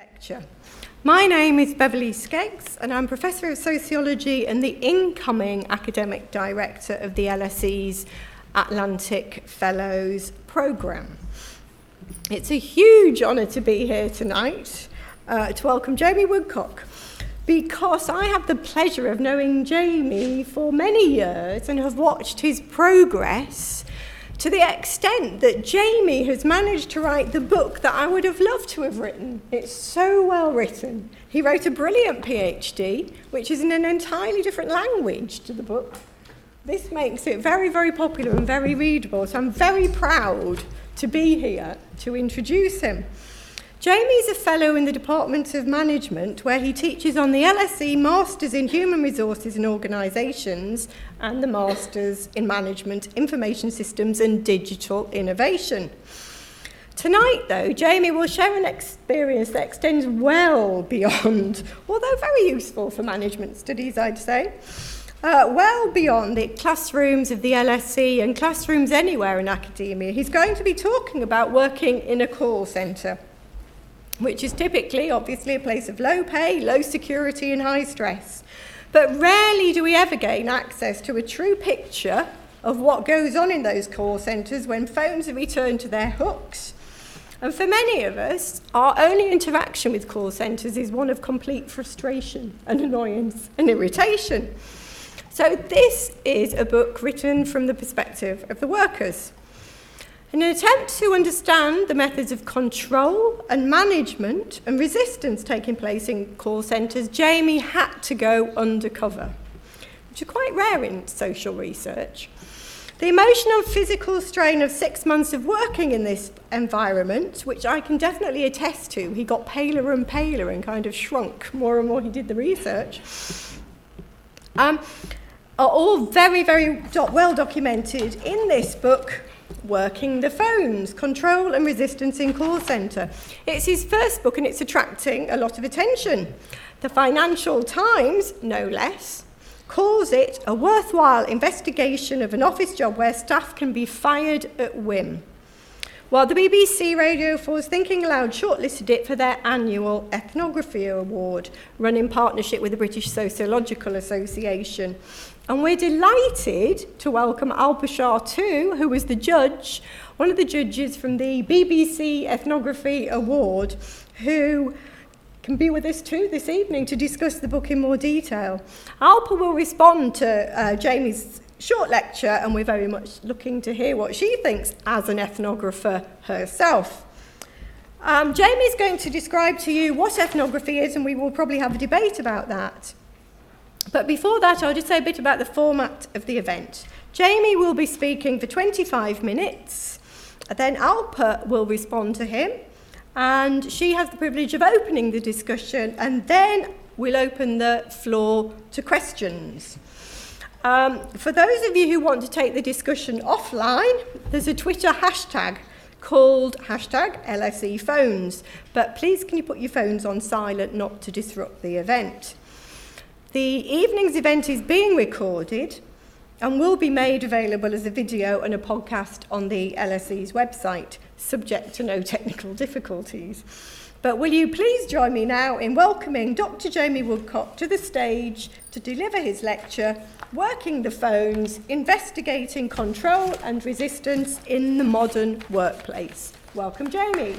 Lecture. My name is Beverly Skeggs and I'm Professor of Sociology and the incoming Academic Director of the LSE's Atlantic Fellows Programme. It's a huge honour to be here tonight to welcome Jamie Woodcock, because I have the pleasure of knowing Jamie for many years and have watched his progress to the extent that Jamie has managed to write the book that I would have loved to have written. It's so well written. He wrote a brilliant PhD, which is in an entirely different language to the book. This makes it very, very popular and very readable, so I'm very proud to be here to introduce him. Jamie's a fellow in the Department of Management, where he teaches on the LSE Masters in Human Resources and Organisations and the Masters in Management, Information Systems and Digital Innovation. Tonight, though, Jamie will share an experience that extends well beyond, although very useful for management studies, I'd say, well beyond the classrooms of the LSE and classrooms anywhere in academia. He's going to be talking about working in a call centre, which is typically, obviously, a place of low pay, low security and high stress. But rarely do we ever gain access to a true picture of what goes on in those call centres when phones are returned to their hooks. And for many of us, our only interaction with call centres is one of complete frustration and annoyance and irritation. So this is a book written from the perspective of the workers. In an attempt to understand the methods of control and management and resistance taking place in call centres, Jamie had to go undercover, which is quite rare in social research. The emotional and physical strain of 6 months of working in this environment, which I can definitely attest to, he got paler and paler and kind of shrunk more and more he did the research, are all very, very well documented in this book, Working the Phones, Control and Resistance in Call Centre. It's his first book and it's attracting a lot of attention. The Financial Times, no less, calls it a worthwhile investigation of an office job where staff can be fired at whim, while the BBC Radio 4's Thinking Aloud shortlisted it for their annual Ethnography Award, run in partnership with the British Sociological Association. And we're delighted to welcome Alpa Shah too, who was the judge, one of the judges from the BBC Ethnography Award, who can be with us too this evening to discuss the book in more detail. Alpa will respond to Jamie's short lecture, and we're very much looking to hear what she thinks as an ethnographer herself. Jamie's going to describe to you what ethnography is, and we will probably have a debate about that. But before that, I'll just say a bit about the format of the event. Jamie will be speaking for 25 minutes, then Alpa will respond to him, and she has the privilege of opening the discussion, and then we'll open the floor to questions. For those of you who want to take the discussion offline, there's a Twitter hashtag called hashtag LSE Phones, but please can you put your phones on silent not to disrupt the event. The evening's event is being recorded and will be made available as a video and a podcast on the LSE's website, subject to no technical difficulties. But will you please join me now in welcoming Dr. Jamie Woodcock to the stage to deliver his lecture, Working the Phones, Investigating Control and Resistance in the Modern Workplace. Welcome, Jamie.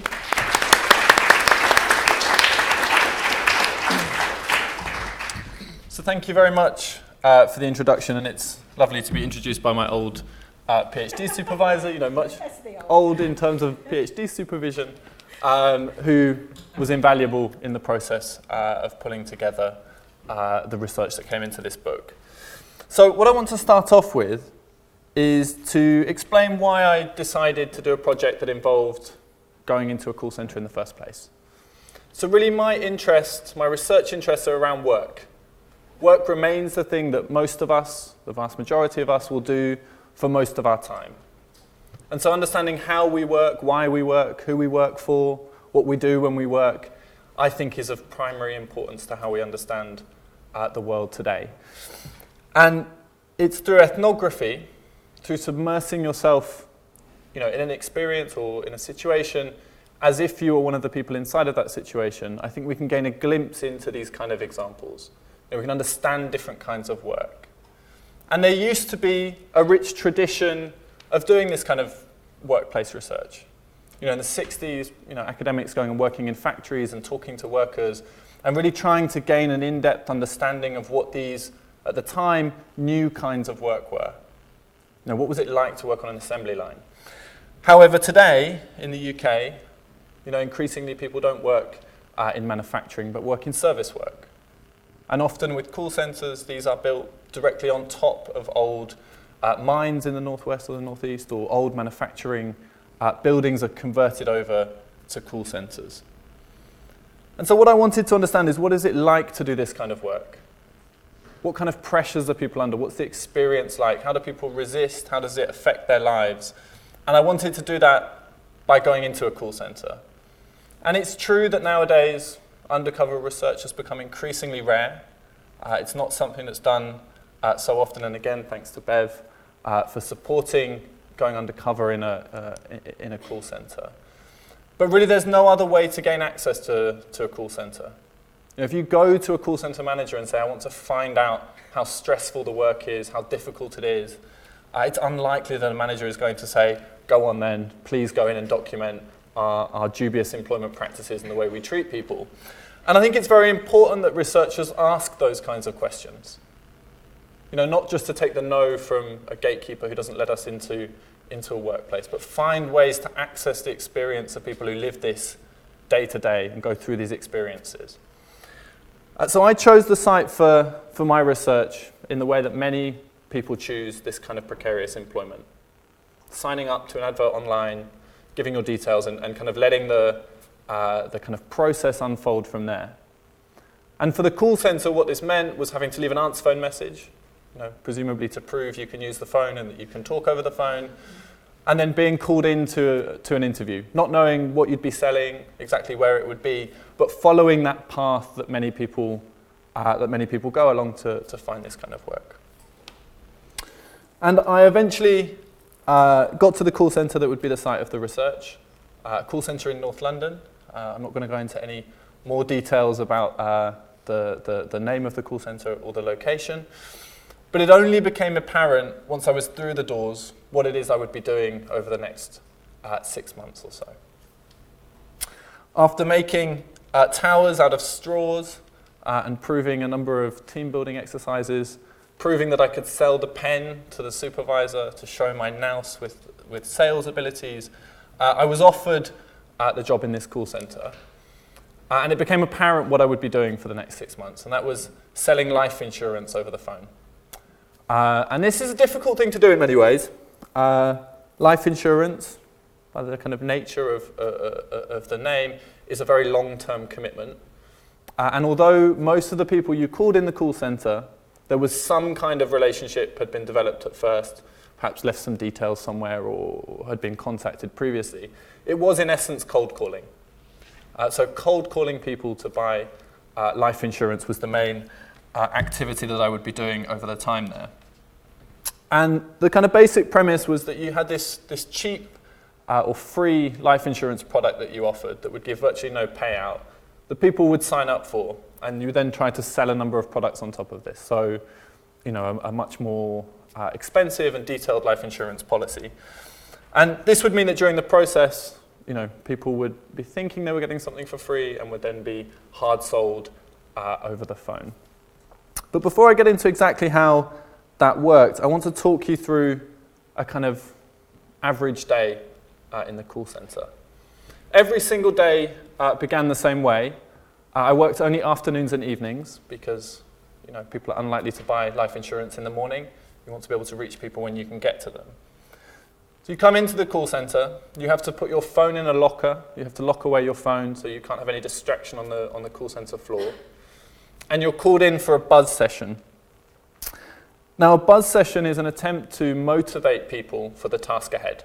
So thank you very much for the introduction, and it's lovely to be introduced by my old PhD supervisor, much old in terms of PhD supervision, who was invaluable in the process of pulling together the research that came into this book. So what I want to start off with is to explain why I decided to do a project that involved going into a call centre in the first place. So really my research interests are around work. Work remains the thing that most of us, the vast majority of us, will do for most of our time. And so understanding how we work, why we work, who we work for, what we do when we work, I think is of primary importance to how we understand the world today. And it's through ethnography, through submersing yourself in an experience or in a situation, as if you were one of the people inside of that situation, I think we can gain a glimpse into these kind of examples. We can understand different kinds of work. And there used to be a rich tradition of doing this kind of workplace research. In the 60s, academics going and working in factories and talking to workers and really trying to gain an in-depth understanding of what these, at the time, new kinds of work were. What was it like to work on an assembly line? However, today, in the UK, increasingly people don't work in manufacturing, but work in service work. And often with call centres, these are built directly on top of old mines in the northwest or the northeast, or old manufacturing buildings are converted over to call centres. And so what I wanted to understand is, what is it like to do this kind of work? What kind of pressures are people under? What's the experience like? How do people resist? How does it affect their lives? And I wanted to do that by going into a call centre. And it's true that nowadays undercover research has become increasingly rare. It's not something that's done so often, and again, thanks to Bev for supporting going undercover in a call centre. But really, there's no other way to gain access to a call centre. If you go to a call centre manager and say, I want to find out how stressful the work is, how difficult it is, it's unlikely that a manager is going to say, go on then, please go in and document our dubious employment practices and the way we treat people. And I think it's very important that researchers ask those kinds of questions. Not just to take the no from a gatekeeper who doesn't let us into a workplace, but find ways to access the experience of people who live this day to day and go through these experiences. So I chose the site for my research in the way that many people choose this kind of precarious employment. Signing up to an advert online, giving your details, and kind of letting the kind of process unfold from there. And for the call centre, what this meant was having to leave an answer phone message, presumably to prove you can use the phone and that you can talk over the phone, and then being called into an interview, not knowing what you'd be selling, exactly where it would be, but following that path that many people go along to find this kind of work. And I eventually got to the call centre that would be the site of the research, a call centre in North London. I'm not going to go into any more details about the name of the call centre or the location, but it only became apparent once I was through the doors what it is I would be doing over the next 6 months or so. After making towers out of straws and proving a number of team building exercises, proving that I could sell the pen to the supervisor to show my nous with sales abilities, I was offered the job in this call centre. And it became apparent what I would be doing for the next 6 months, and that was selling life insurance over the phone. And this is a difficult thing to do in many ways. Life insurance, by the kind of nature of the name, is a very long-term commitment. And although most of the people you called in the call centre, there was some kind of relationship had been developed at first, perhaps left some details somewhere or had been contacted previously, it was in essence cold calling. So cold calling people to buy life insurance was the main activity that I would be doing over the time there. And the kind of basic premise was that you had this cheap or free life insurance product that you offered that would give virtually no payout that people would sign up for, and you would then try to sell a number of products on top of this. So, a much more expensive and detailed life insurance policy. And this would mean that during the process, people would be thinking they were getting something for free and would then be hard sold over the phone. But before I get into exactly how that worked, I want to talk you through a kind of average day in the call centre. Every single day began the same way. I worked only afternoons and evenings because people are unlikely to buy life insurance in the morning. You want to be able to reach people when you can get to them. So you come into the call centre, you have to put your phone in a locker, you have to lock away your phone so you can't have any distraction on the call centre floor. And you're called in for a buzz session. Now, a buzz session is an attempt to motivate people for the task ahead.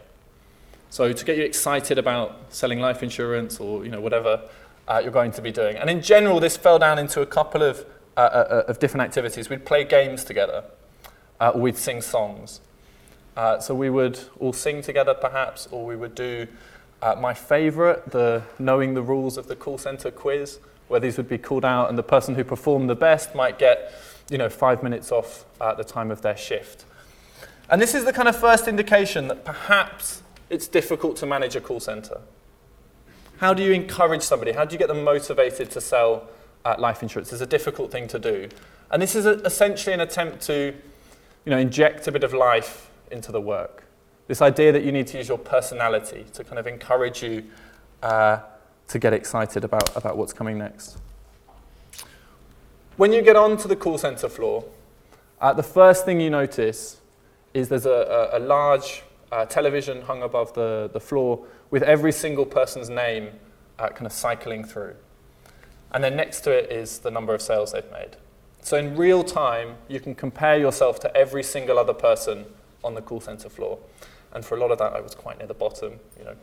So to get you excited about selling life insurance or whatever you're going to be doing. And in general, this fell down into a couple of different activities. We'd play games together, or we'd sing songs. So we would all sing together perhaps, or we would do My favourite, the knowing the rules of the call centre quiz, where these would be called out and the person who performed the best might get 5 minutes off at the time of their shift. And this is the kind of first indication that perhaps it's difficult to manage a call centre. How do you encourage somebody? How do you get them motivated to sell life insurance? It's a difficult thing to do. And this is essentially an attempt to inject a bit of life into the work. This idea that you need to use your personality to kind of encourage you to get excited about what's coming next. When you get onto the call centre floor, the first thing you notice is there's a large television hung above the floor with every single person's name kind of cycling through. And then next to it is the number of sales they've made. So in real time, you can compare yourself to every single other person on the call centre floor. And for a lot of that, I was quite near the bottom,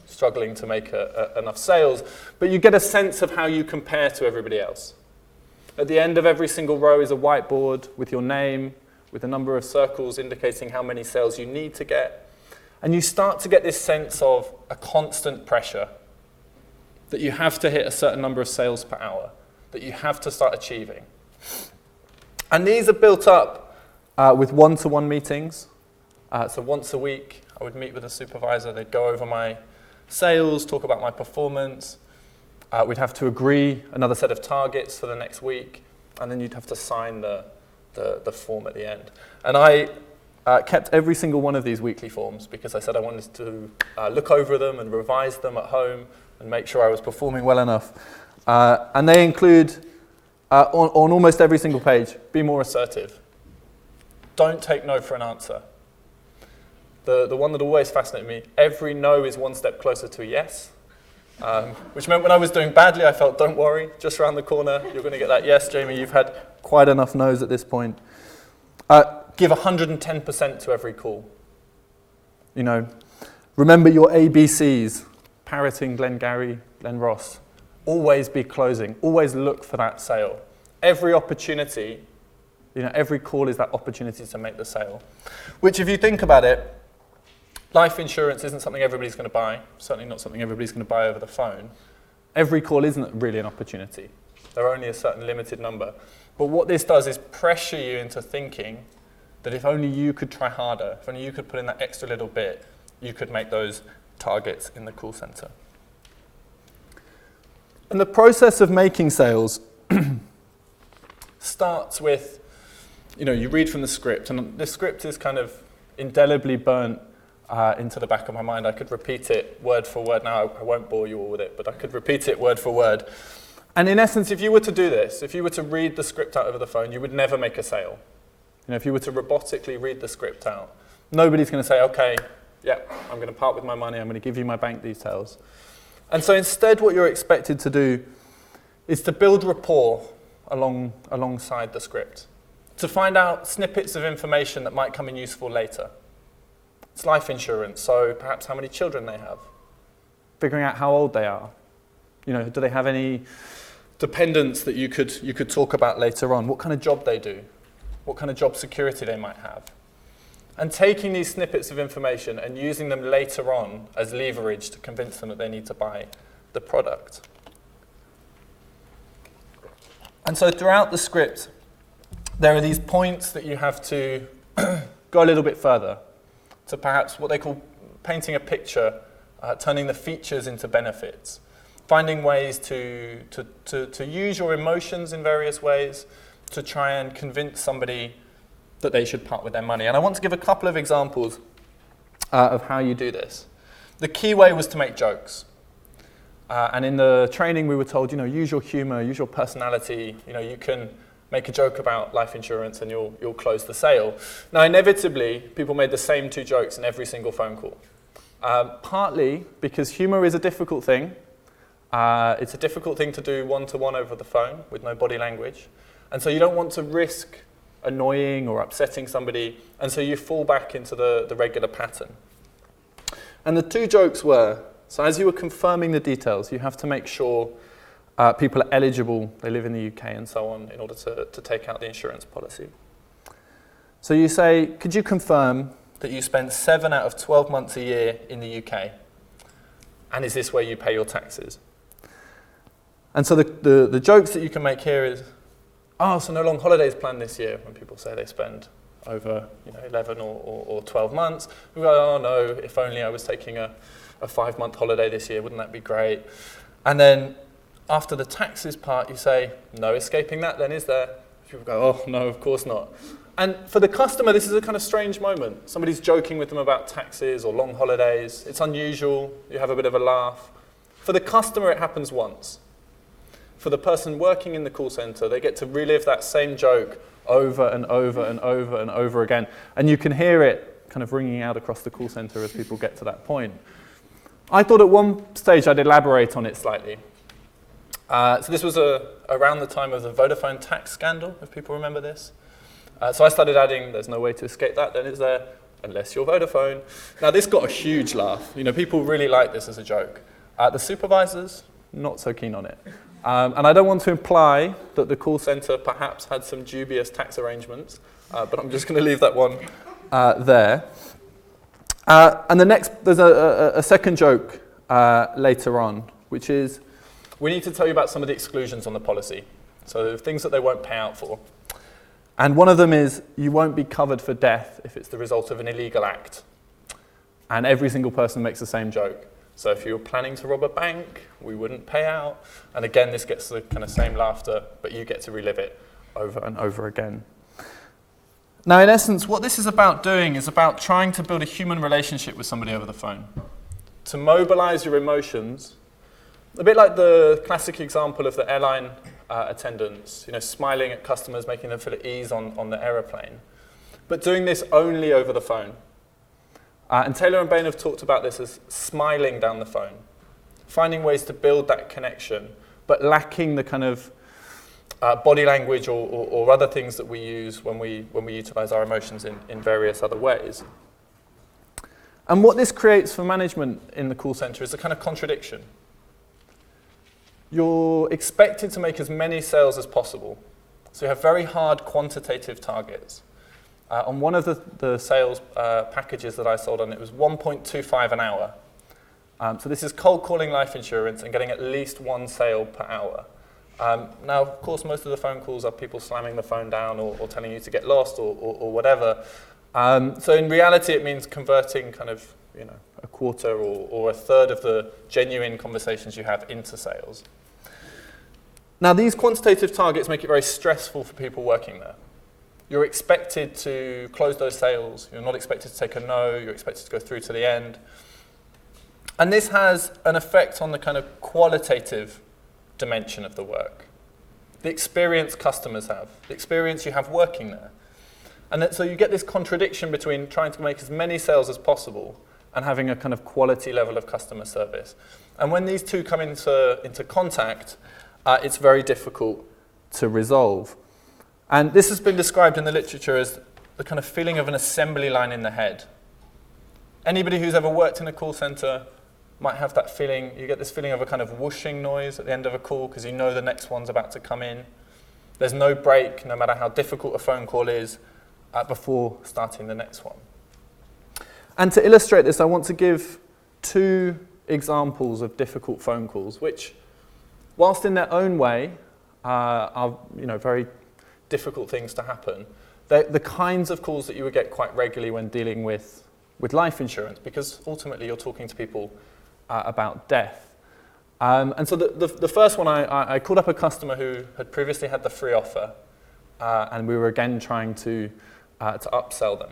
struggling to make enough sales. But you get a sense of how you compare to everybody else. At the end of every single row is a whiteboard with your name, with a number of circles indicating how many sales you need to get. And you start to get this sense of a constant pressure that you have to hit a certain number of sales per hour, that you have to start achieving. And these are built up with one-to-one meetings. So once a week, I would meet with a supervisor. They'd go over my sales, talk about my performance. We'd have to agree another set of targets for the next week, and then you'd have to sign the form at the end. And I kept every single one of these weekly forms because I said I wanted to look over them and revise them at home and make sure I was performing well enough. And they include, on almost every single page, be more assertive. Don't take no for an answer. The one that always fascinated me, every no is one step closer to a yes. Which meant when I was doing badly, I felt, don't worry, just around the corner, you're going to get that yes, Jamie, you've had quite enough no's at this point. Give 110% to every call. Remember your ABCs, parroting Glengarry, Glen Ross. Always be closing, always look for that sale. Every opportunity, every call is that opportunity to make the sale. Which if you think about it, life insurance isn't something everybody's going to buy, certainly not something everybody's going to buy over the phone. Every call isn't really an opportunity. There are only a certain limited number. But what this does is pressure you into thinking that if only you could try harder, if only you could put in that extra little bit, you could make those targets in the call center. And the process of making sales starts with, you read from the script, and the script is kind of indelibly burnt into the back of my mind. I could repeat it word for word. Now, I won't bore you all with it, but I could repeat it word for word. And in essence, if you were to do this, if you were to read the script out over the phone, you would never make a sale. If you were to robotically read the script out, nobody's going to say, okay, yeah, I'm going to part with my money, I'm going to give you my bank details. And so instead, what you're expected to do is to build rapport alongside the script, to find out snippets of information that might come in useful later. It's life insurance, so perhaps how many children they have, figuring out how old they are. Do they have any dependents that you could talk about later on? What kind of job they do? What kind of job security they might have? And taking these snippets of information and using them later on as leverage to convince them that they need to buy the product. And so throughout the script, there are these points that you have to go a little bit further to perhaps what they call painting a picture, turning the features into benefits, finding ways to use your emotions in various ways to try and convince somebody that they should part with their money. And I want to give a couple of examples of how you do this. The key way was to make jokes. And in the training we were told, use your humor, use your personality, you can make a joke about life insurance and you'll close the sale. Now, inevitably, people made the same two jokes in every single phone call. Partly because humor is a difficult thing. It's a difficult thing to do one-to-one over the phone with no body language. And so you don't want to risk annoying or upsetting somebody, and so you fall back into the regular pattern. And the two jokes were, so as you were confirming the details, you have to make sure people are eligible, they live in the UK and so on, in order to take out the insurance policy. So you say, could you confirm that you spent 7 out of 12 months a year in the UK? And is this where you pay your taxes? And so the jokes that you can make here is, oh, so no long holidays planned this year, when people say they spend over 11 or 12 months. We go, oh no, if only I was taking a 5-month holiday this year, wouldn't that be great? And then after the taxes part, you say, no escaping that then, is there? People go, oh no, of course not. And for the customer, this is a kind of strange moment. Somebody's joking with them about taxes or long holidays. It's unusual. You have a bit of a laugh. For the customer, it happens once. For the person working in the call center, they get to relive that same joke over and over and over and over again. And you can hear it kind of ringing out across the call center as people get to that point. I thought at one stage I'd elaborate on it slightly. So this was around the time of the Vodafone tax scandal, if people remember this. So I started adding, there's no way to escape that, then is there? Unless you're Vodafone. Now this got a huge laugh. People really like this as a joke. The supervisors, not so keen on it. And I don't want to imply that the call center perhaps had some dubious tax arrangements, but I'm just going to leave that one there. And there's a second joke later on, which is, we need to tell you about some of the exclusions on the policy. So things that they won't pay out for. And one of them is, you won't be covered for death if it's the result of an illegal act. And every single person makes the same joke. So if you were planning to rob a bank, we wouldn't pay out. And again, this gets the kind of same laughter, but you get to relive it over and over again. Now, in essence, what this is about doing is about trying to build a human relationship with somebody over the phone. To mobilize your emotions, a bit like the classic example of the airline attendants, smiling at customers, making them feel at ease on the aeroplane. But doing this only over the phone. And Taylor and Bain have talked about this as smiling down the phone, finding ways to build that connection, but lacking the kind of body language or other things that we use when we utilize our emotions in various other ways. And what this creates for management in the call center is a kind of contradiction. You're expected to make as many sales as possible. So you have very hard quantitative targets. On one of the sales packages that I sold on, it was 1.25 an hour. So this is cold calling life insurance and getting at least one sale per hour. Now, of course, most of the phone calls are people slamming the phone down or telling you to get lost or whatever. So in reality, it means converting kind of a quarter or a third of the genuine conversations you have into sales. Now, these quantitative targets make it very stressful for people working there. You're expected to close those sales. You're not expected to take a no. You're expected to go through to the end. And this has an effect on the kind of qualitative dimension of the work. The experience customers have, the experience you have working there. And so you get this contradiction between trying to make as many sales as possible and having a kind of quality level of customer service. And when these two come into contact, it's very difficult to resolve. And this has been described in the literature as the kind of feeling of an assembly line in the head. Anybody who's ever worked in a call center might have that feeling. You get this feeling of a kind of whooshing noise at the end of a call because you know the next one's about to come in. There's no break, no matter how difficult a phone call is, before starting the next one. And to illustrate this, I want to give two examples of difficult phone calls, which, whilst in their own way, are very difficult things to happen. They're the kinds of calls that you would get quite regularly when dealing with life insurance, because ultimately you're talking to people about death. And so the first one, I called up a customer who had previously had the free offer, and we were again trying to upsell them.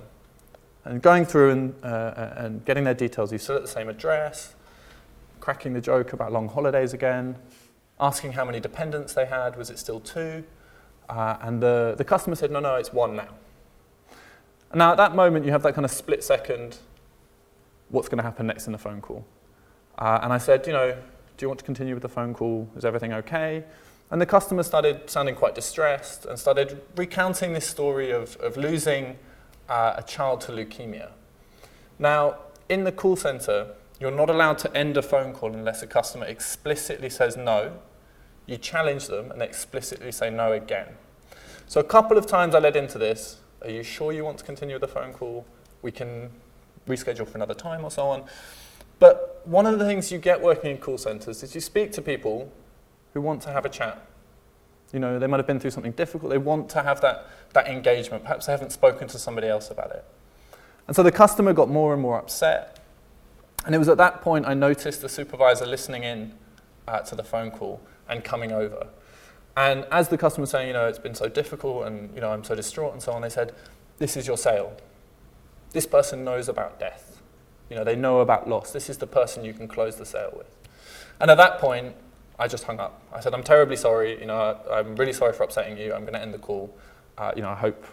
And going through and getting their details, he's still at the same address, cracking the joke about long holidays again, asking how many dependents they had, was it still 2? And the customer said, no, it's 1 now. And now at that moment, you have that kind of split second, what's going to happen next in the phone call? And I said, do you want to continue with the phone call? Is everything okay? And the customer started sounding quite distressed and started recounting this story of losing a child to leukemia. Now, in the call center, you're not allowed to end a phone call unless a customer explicitly says no. You challenge them and they explicitly say no again. So a couple of times I led into this. Are you sure you want to continue with the phone call? We can reschedule for another time or so on. But one of the things you get working in call centers is you speak to people who want to have a chat. You know, they might have been through something difficult. They want to have that engagement. Perhaps they haven't spoken to somebody else about it. And so the customer got more and more upset. And it was at that point I noticed the supervisor listening in to the phone call and coming over. And as the customer was saying, you know, it's been so difficult and, you know, I'm so distraught and so on, they said, this is your sale. This person knows about death. You know, they know about loss. This is the person you can close the sale with. And at that point, I just hung up. I said, I'm terribly sorry. You know, I'm really sorry for upsetting you. I'm going to end the call. You know, I hope,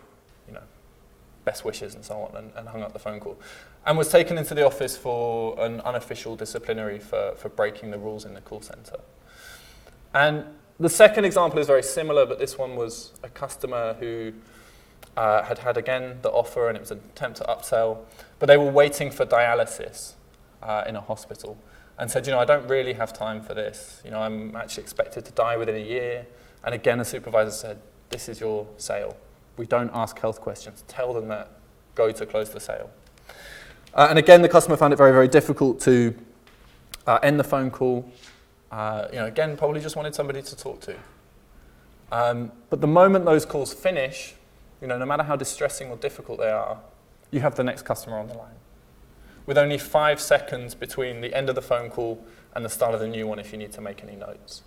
you know, best wishes and so on, and hung up the phone call. And was taken into the office for an unofficial disciplinary for breaking the rules in the call center. And the second example is very similar, but this one was a customer who had again, the offer, and it was an attempt to upsell, but they were waiting for dialysis in a hospital and said, you know, I don't really have time for this. You know, I'm actually expected to die within a year. And again, the supervisor said, this is your sale. We don't ask health questions. Tell them that. Go to close the sale. And again, the customer found it very, very difficult to end the phone call. You know, again, probably just wanted somebody to talk to. But the moment those calls finish, you know, no matter how distressing or difficult they are, you have the next customer on the line. With only 5 seconds between the end of the phone call and the start of the new one if you need to make any notes.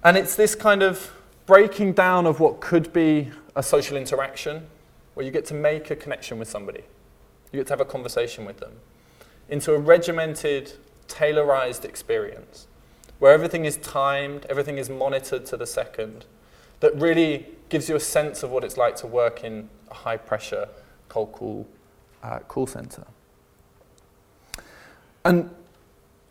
And it's this kind of breaking down of what could be a social interaction, where you get to make a connection with somebody. You get to have a conversation with them, into a regimented, tailorized experience, where everything is timed, everything is monitored to the second, that really gives you a sense of what it's like to work in a high-pressure, cold call center. And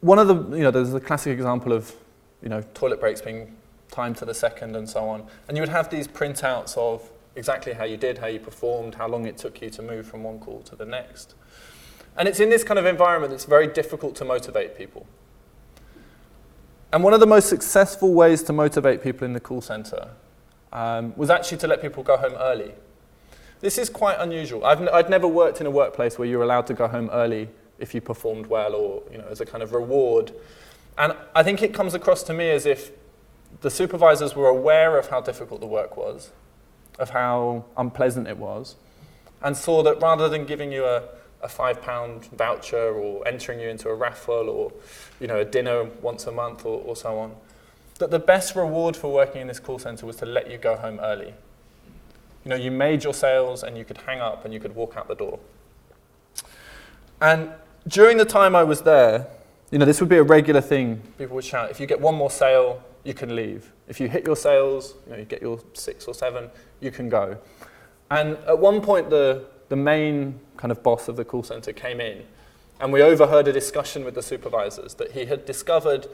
one of the, you know, there's a classic example of, you know, toilet breaks being timed to the second and so on. And you would have these printouts of exactly how you did, how you performed, how long it took you to move from one call to the next. And it's in this kind of environment that's very difficult to motivate people. And one of the most successful ways to motivate people in the call center was actually to let people go home early. This is quite unusual. I'd never worked in a workplace where you were allowed to go home early if you performed well, or, you know, as a kind of reward. And I think it comes across to me as if the supervisors were aware of how difficult the work was, of how unpleasant it was, and saw that rather than giving you a £5 voucher or entering you into a raffle or, you know, a dinner once a month or so on, that the best reward for working in this call center was to let you go home early. You know, you made your sales and you could hang up and you could walk out the door. And during the time I was there, you know, this would be a regular thing. People would shout, if you get one more sale, you can leave. If you hit your sales, you know, you get your 6 or 7, you can go. And at one point, the main kind of boss of the call center came in, and we overheard a discussion with the supervisors that he had discovered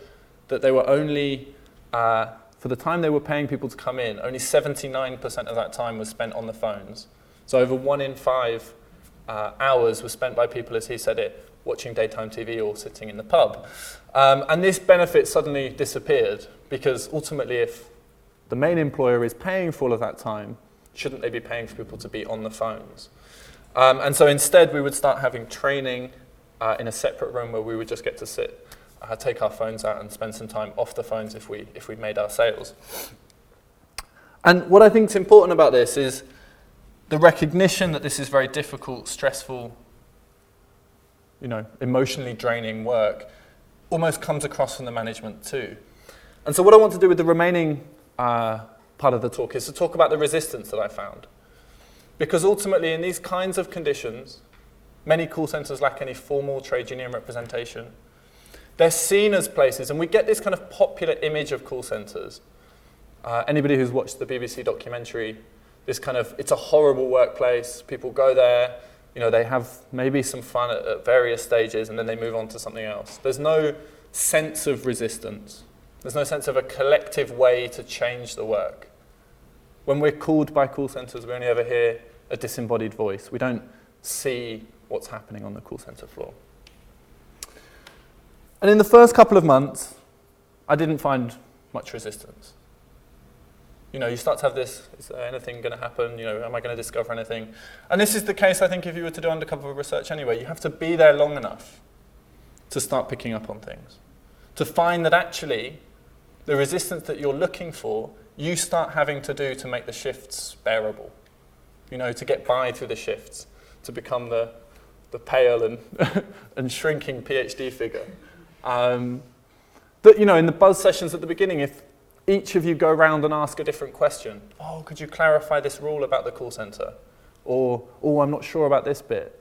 that they were only, for the time they were paying people to come in, only 79% of that time was spent on the phones. So over 1 in 5 hours was spent by people, as he said it, watching daytime TV or sitting in the pub. And this benefit suddenly disappeared, because ultimately if the main employer is paying for all of that time, shouldn't they be paying for people to be on the phones? And so instead we would start having training in a separate room where we would just get to sit, take our phones out and spend some time off the phones if we made our sales. And what I think is important about this is the recognition that this is very difficult, stressful, you know, emotionally draining work almost comes across from the management too. And so what I want to do with the remaining part of the talk is to talk about the resistance that I found. Because ultimately in these kinds of conditions, many call centers lack any formal trade union representation. They're seen as places, and we get this kind of popular image of call centers. Anybody who's watched the BBC documentary, this kind of, it's a horrible workplace, people go there, you know, they have maybe some fun at various stages and then they move on to something else. There's no sense of resistance. There's no sense of a collective way to change the work. When we're called by call centers, we only ever hear a disembodied voice. We don't see what's happening on the call center floor. And in the first couple of months, I didn't find much resistance. You know, you start to have this, is there anything going to happen? You know, am I going to discover anything? And this is the case, I think, if you were to do undercover research anyway. You have to be there long enough to start picking up on things. To find that actually the resistance that you're looking for, you start having to do to make the shifts bearable. To get by through the shifts, to become the pale and, and shrinking PhD figure. That, in the buzz sessions at the beginning, if each of you go around and ask a different question, could you clarify this rule about the call center? Or, I'm not sure about this bit.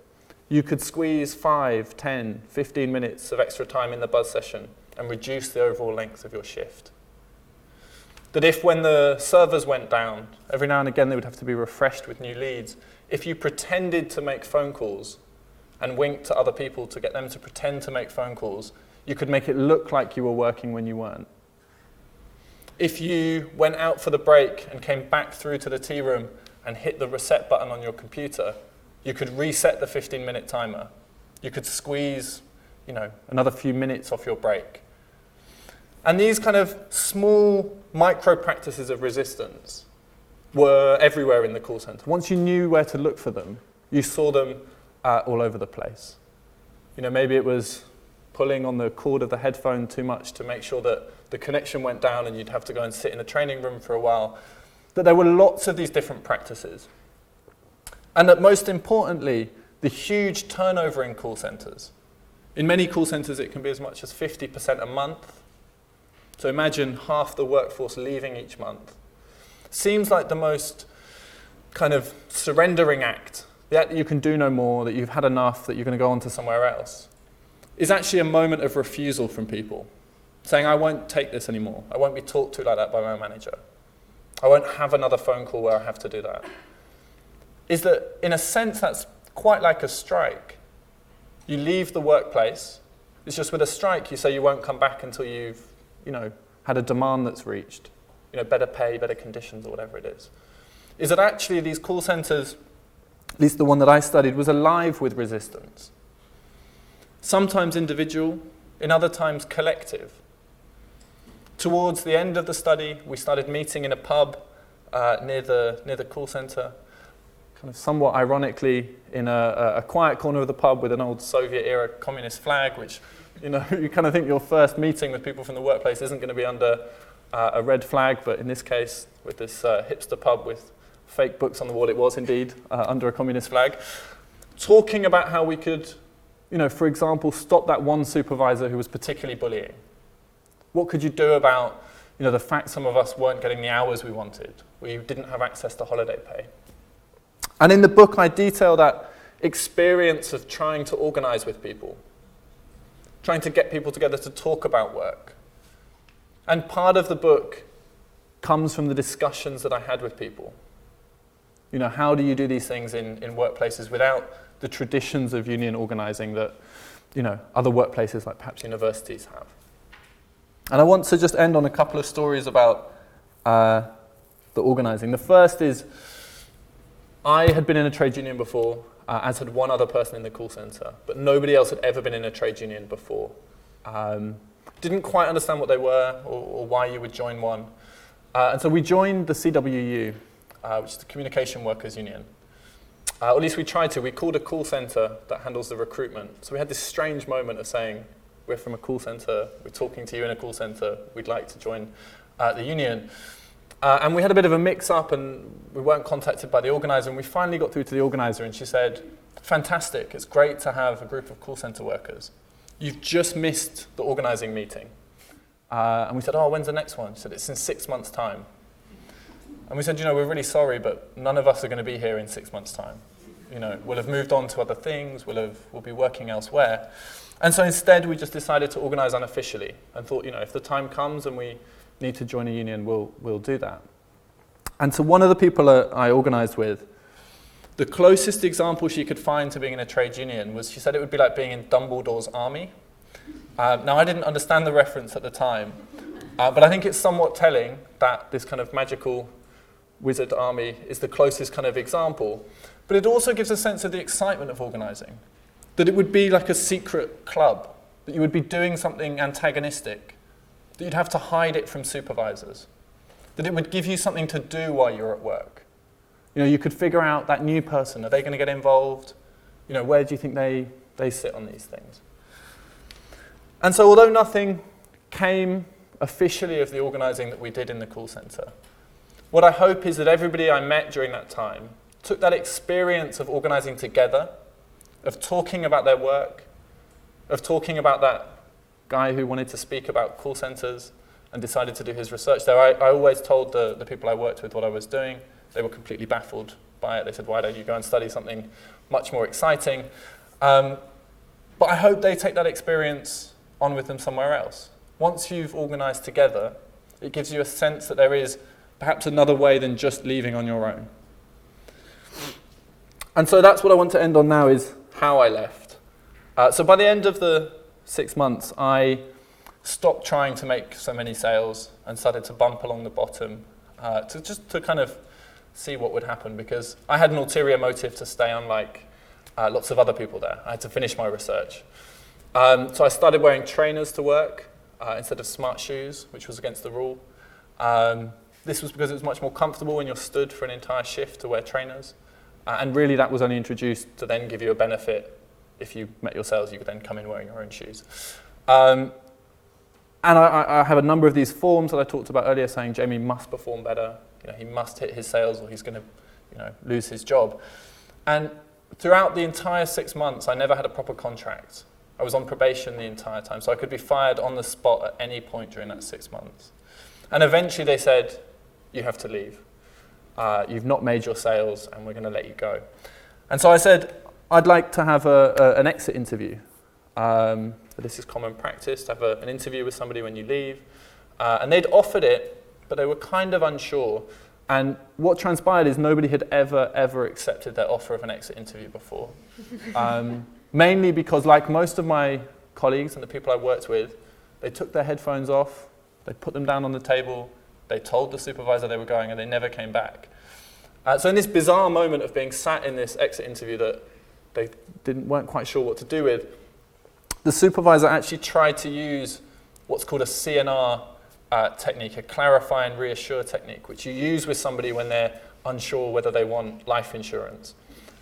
You could squeeze 5, 10, 15 minutes of extra time in the buzz session and reduce the overall length of your shift. That if when the servers went down, every now and again they would have to be refreshed with new leads, if you pretended to make phone calls and winked to other people to get them to pretend to make phone calls, you could make it look like you were working when you weren't. If you went out for the break and came back through to the tea room and hit the reset button on your computer, you could reset the 15-minute timer. You could squeeze, another few minutes off your break. And these kind of small micro practices of resistance were everywhere in the call center. Once you knew where to look for them, you saw them all over the place. Maybe it was pulling on the cord of the headphone too much to make sure that the connection went down and you'd have to go and sit in the training room for a while. That there were lots of these different practices. And that most importantly, the huge turnover in call centers. In many call centers, it can be as much as 50% a month. So imagine half the workforce leaving each month. Seems like the most kind of surrendering act, that you can do no more, that you've had enough, that you're going to go on to somewhere else, is actually a moment of refusal from people, saying, I won't take this anymore. I won't be talked to like that by my manager. I won't have another phone call where I have to do that. Is that, in a sense, that's quite like a strike. You leave the workplace. It's just with a strike, you say you won't come back until you've, had a demand that's reached. Better pay, better conditions, or whatever it is. Is that actually these call centers, at least the one that I studied, was alive with resistance. Sometimes individual, in other times collective. Towards the end of the study, we started meeting in a pub near the call center, kind of somewhat ironically in a quiet corner of the pub with an old Soviet-era communist flag, which, you kind of think your first meeting with people from the workplace isn't going to be under a red flag, but in this case, with this hipster pub with fake books on the wall, it was indeed under a communist flag, talking about how we could, for example, stop that one supervisor who was particularly bullying. What could you do about, the fact some of us weren't getting the hours we wanted? We didn't have access to holiday pay. And in the book, I detail that experience of trying to organize with people, trying to get people together to talk about work. And part of the book comes from the discussions that I had with people. How do you do these things in workplaces without the traditions of union organizing that, other workplaces like perhaps universities have? And I want to just end on a couple of stories about the organizing. The first is, I had been in a trade union before, as had one other person in the call center, but nobody else had ever been in a trade union before. Didn't quite understand what they were or why you would join one. And so we joined the CWU, which is the Communication Workers Union. Or at least we tried to. We called a call center that handles the recruitment. So we had this strange moment of saying, we're from a call center, we're talking to you in a call center, we'd like to join the union. And we had a bit of a mix-up and we weren't contacted by the organizer, and we finally got through to the organizer and she said, fantastic, it's great to have a group of call center workers. You've just missed the organizing meeting. And we said, when's the next one? She said, it's in 6 months' time. And we said, we're really sorry, but none of us are going to be here in 6 months' time. We'll have moved on to other things, we'll be working elsewhere. And so instead, we just decided to organize unofficially and thought, if the time comes and we need to join a union, we'll do that. And so one of the people I organized with, the closest example she could find to being in a trade union was, she said it would be like being in Dumbledore's army. Now, I didn't understand the reference at the time, but I think it's somewhat telling that this kind of magical wizard army is the closest kind of example. But it also gives a sense of the excitement of organizing, that it would be like a secret club, that you would be doing something antagonistic, that you'd have to hide it from supervisors, that it would give you something to do while you're at work. You could figure out that new person, are they going to get involved? Where do you think they sit on these things? And so although nothing came officially of the organising that we did in the call centre, what I hope is that everybody I met during that time took that experience of organising together, of talking about their work, of talking about that guy who wanted to speak about call centres and decided to do his research there. I always told the people I worked with what I was doing. They were completely baffled by it. They said, why don't you go and study something much more exciting? But I hope they take that experience on with them somewhere else. Once you've organised together, it gives you a sense that there is perhaps another way than just leaving on your own. And so that's what I want to end on now, is how I left. So by the end of the 6 months, I stopped trying to make so many sales and started to bump along the bottom to kind of see what would happen, because I had an ulterior motive to stay, unlike lots of other people there. I had to finish my research. So I started wearing trainers to work instead of smart shoes, which was against the rule. This was because it was much more comfortable when you're stood for an entire shift to wear trainers. And really that was only introduced to then give you a benefit. If you met your sales, you could then come in wearing your own shoes. And I have a number of these forms that I talked about earlier saying Jamie must perform better. He must hit his sales or he's going to lose his job. And throughout the entire 6 months, I never had a proper contract. I was on probation the entire time, so I could be fired on the spot at any point during that 6 months. And eventually they said, you have to leave. You've not made your sales and we're going to let you go. And so I said, I'd like to have an exit interview. This is common practice, to have an interview with somebody when you leave. And they'd offered it, but they were kind of unsure. And what transpired is nobody had ever accepted their offer of an exit interview before. Mainly because, like most of my colleagues and the people I worked with, they took their headphones off, they put them down on the table, they told the supervisor they were going, and they never came back. So in this bizarre moment of being sat in this exit interview that they weren't quite sure what to do with, the supervisor actually tried to use what's called a CNR technique, a clarify and reassure technique, which you use with somebody when they're unsure whether they want life insurance.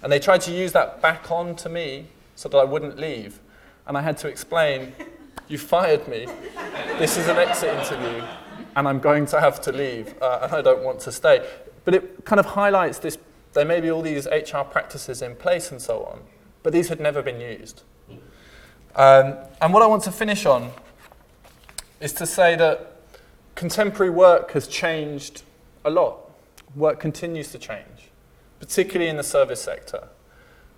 And they tried to use that back on to me so that I wouldn't leave. And I had to explain, you fired me, this is an exit interview, and I'm going to have to leave, and I don't want to stay. But it kind of highlights this, there may be all these HR practices in place and so on, but these had never been used. And what I want to finish on is to say that contemporary work has changed a lot. Work continues to change, particularly in the service sector.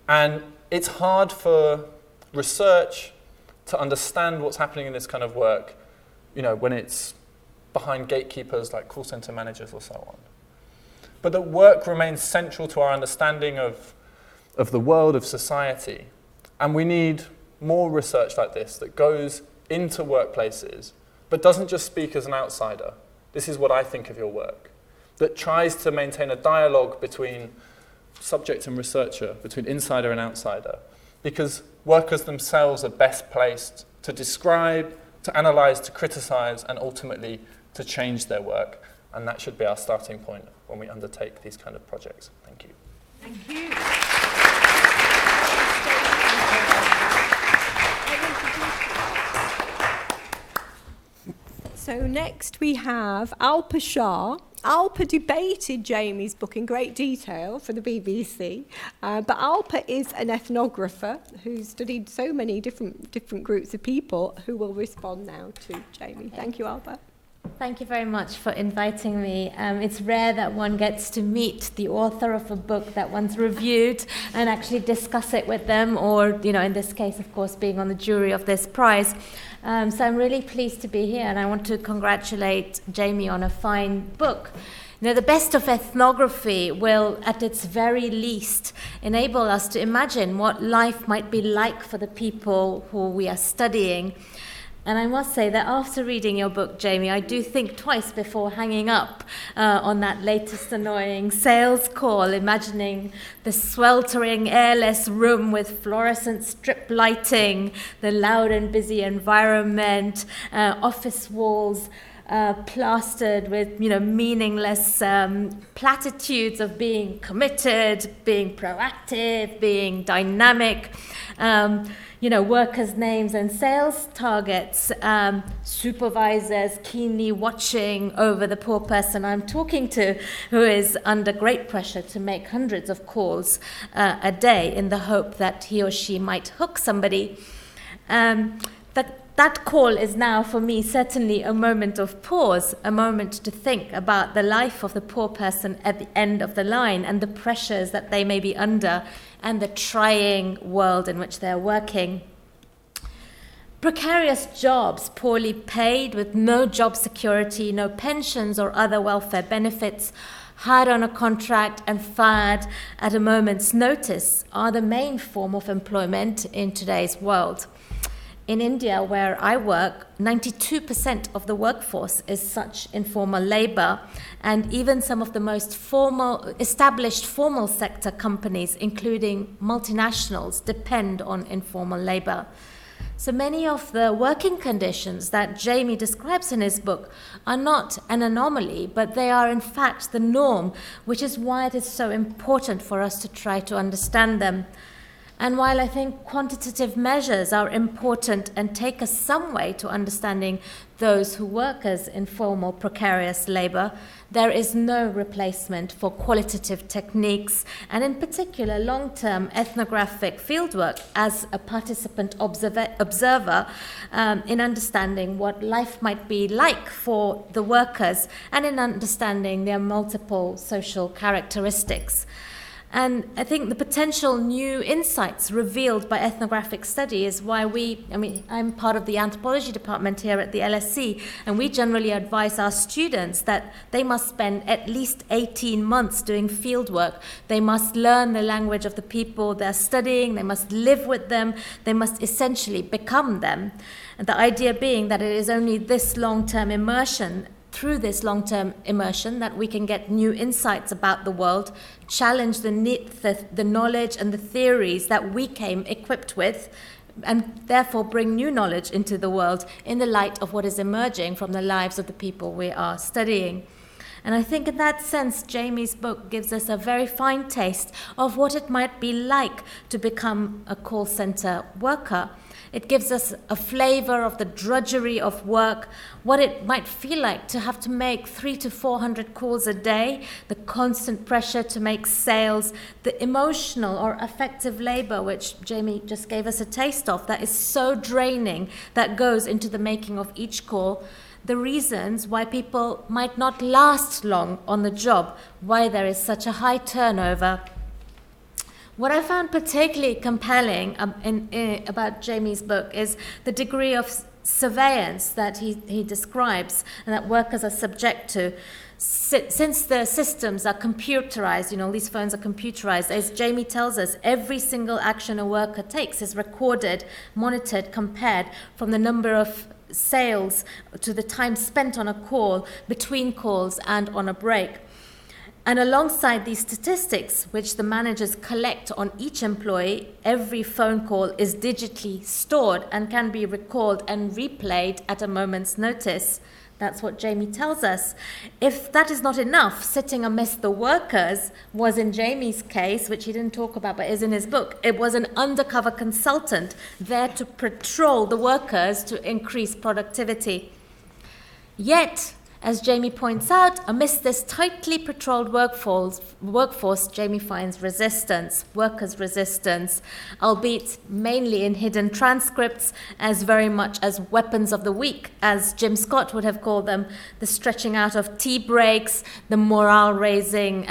And it's hard for research to understand what's happening in this kind of work, when it's behind gatekeepers like call center managers or so on. But that work remains central to our understanding of the world, of society. And we need more research like this that goes into workplaces, but doesn't just speak as an outsider. This is what I think of your work. That tries to maintain a dialogue between subject and researcher, between insider and outsider, because workers themselves are best placed to describe, to analyse, to criticise, and ultimately to change their work. And that should be our starting point when we undertake these kind of projects. Thank you. Thank you. So next we have Alpa Shah. Alpa debated Jamie's book in great detail for the BBC, but Alpa is an ethnographer who studied so many different groups of people who will respond now to Jamie. Thank you, Alpa. Thank you very much for inviting me. It's rare that one gets to meet the author of a book that one's reviewed and actually discuss it with them, or, in this case, of course, being on the jury of this prize. So I'm really pleased to be here, and I want to congratulate Jamie on a fine book. The best of ethnography will, at its very least, enable us to imagine what life might be like for the people who we are studying. And I must say that after reading your book, Jamie, I do think twice before hanging up on that latest annoying sales call, imagining the sweltering, airless room with fluorescent strip lighting, the loud and busy environment, office walls, plastered with, meaningless platitudes of being committed, being proactive, being dynamic. Workers' names and sales targets, supervisors keenly watching over the poor person I'm talking to, who is under great pressure to make hundreds of calls a day in the hope that he or she might hook somebody. That call is now, for me, certainly a moment of pause, a moment to think about the life of the poor person at the end of the line and the pressures that they may be under and the trying world in which they're working. Precarious jobs, poorly paid, with no job security, no pensions or other welfare benefits, hired on a contract and fired at a moment's notice, are the main form of employment in today's world. In India, where I work, 92% of the workforce is such informal labor, and even some of the most established formal sector companies, including multinationals, depend on informal labor. So many of the working conditions that Jamie describes in his book are not an anomaly, but they are in fact the norm, which is why it is so important for us to try to understand them. And while I think quantitative measures are important and take us some way to understanding those who work as informal, precarious labor, there is no replacement for qualitative techniques, and in particular long-term ethnographic fieldwork as a participant observer in understanding what life might be like for the workers and in understanding their multiple social characteristics. And I think the potential new insights revealed by ethnographic study is why I'm part of the Anthropology department here at the LSE, and we generally advise our students that they must spend at least 18 months doing fieldwork. They must learn the language of the people they're studying, they must live with them, they must essentially become them. And the idea being that it is only this long-term immersion, through this long-term immersion, that we can get new insights about the world, challenge the knowledge and the theories that we came equipped with, and therefore bring new knowledge into the world in the light of what is emerging from the lives of the people we are studying. And I think in that sense, Jamie's book gives us a very fine taste of what it might be like to become a call center worker. It gives us a flavor of the drudgery of work, what it might feel like to have to make 300 to 400 calls a day, the constant pressure to make sales, the emotional or affective labor, which Jamie just gave us a taste of, that is so draining, that goes into the making of each call, the reasons why people might not last long on the job, why there is such a high turnover. What I found particularly compelling about Jamie's book is the degree of surveillance that he describes and that workers are subject to. Since the systems are computerized, these phones are computerized, as Jamie tells us, every single action a worker takes is recorded, monitored, compared from the number of sales to the time spent on a call, between calls and on a break. And alongside these statistics, which the managers collect on each employee, every phone call is digitally stored and can be recalled and replayed at a moment's notice. That's what Jamie tells us. If that is not enough, sitting amidst the workers was, in Jamie's case, which he didn't talk about but is in his book, it was an undercover consultant there to patrol the workers to increase productivity. Yet, as Jamie points out, amidst this tightly patrolled workforce, Jamie finds resistance, workers' resistance, albeit mainly in hidden transcripts, as very much as weapons of the weak, as Jim Scott would have called them, the stretching out of tea breaks, the morale-raising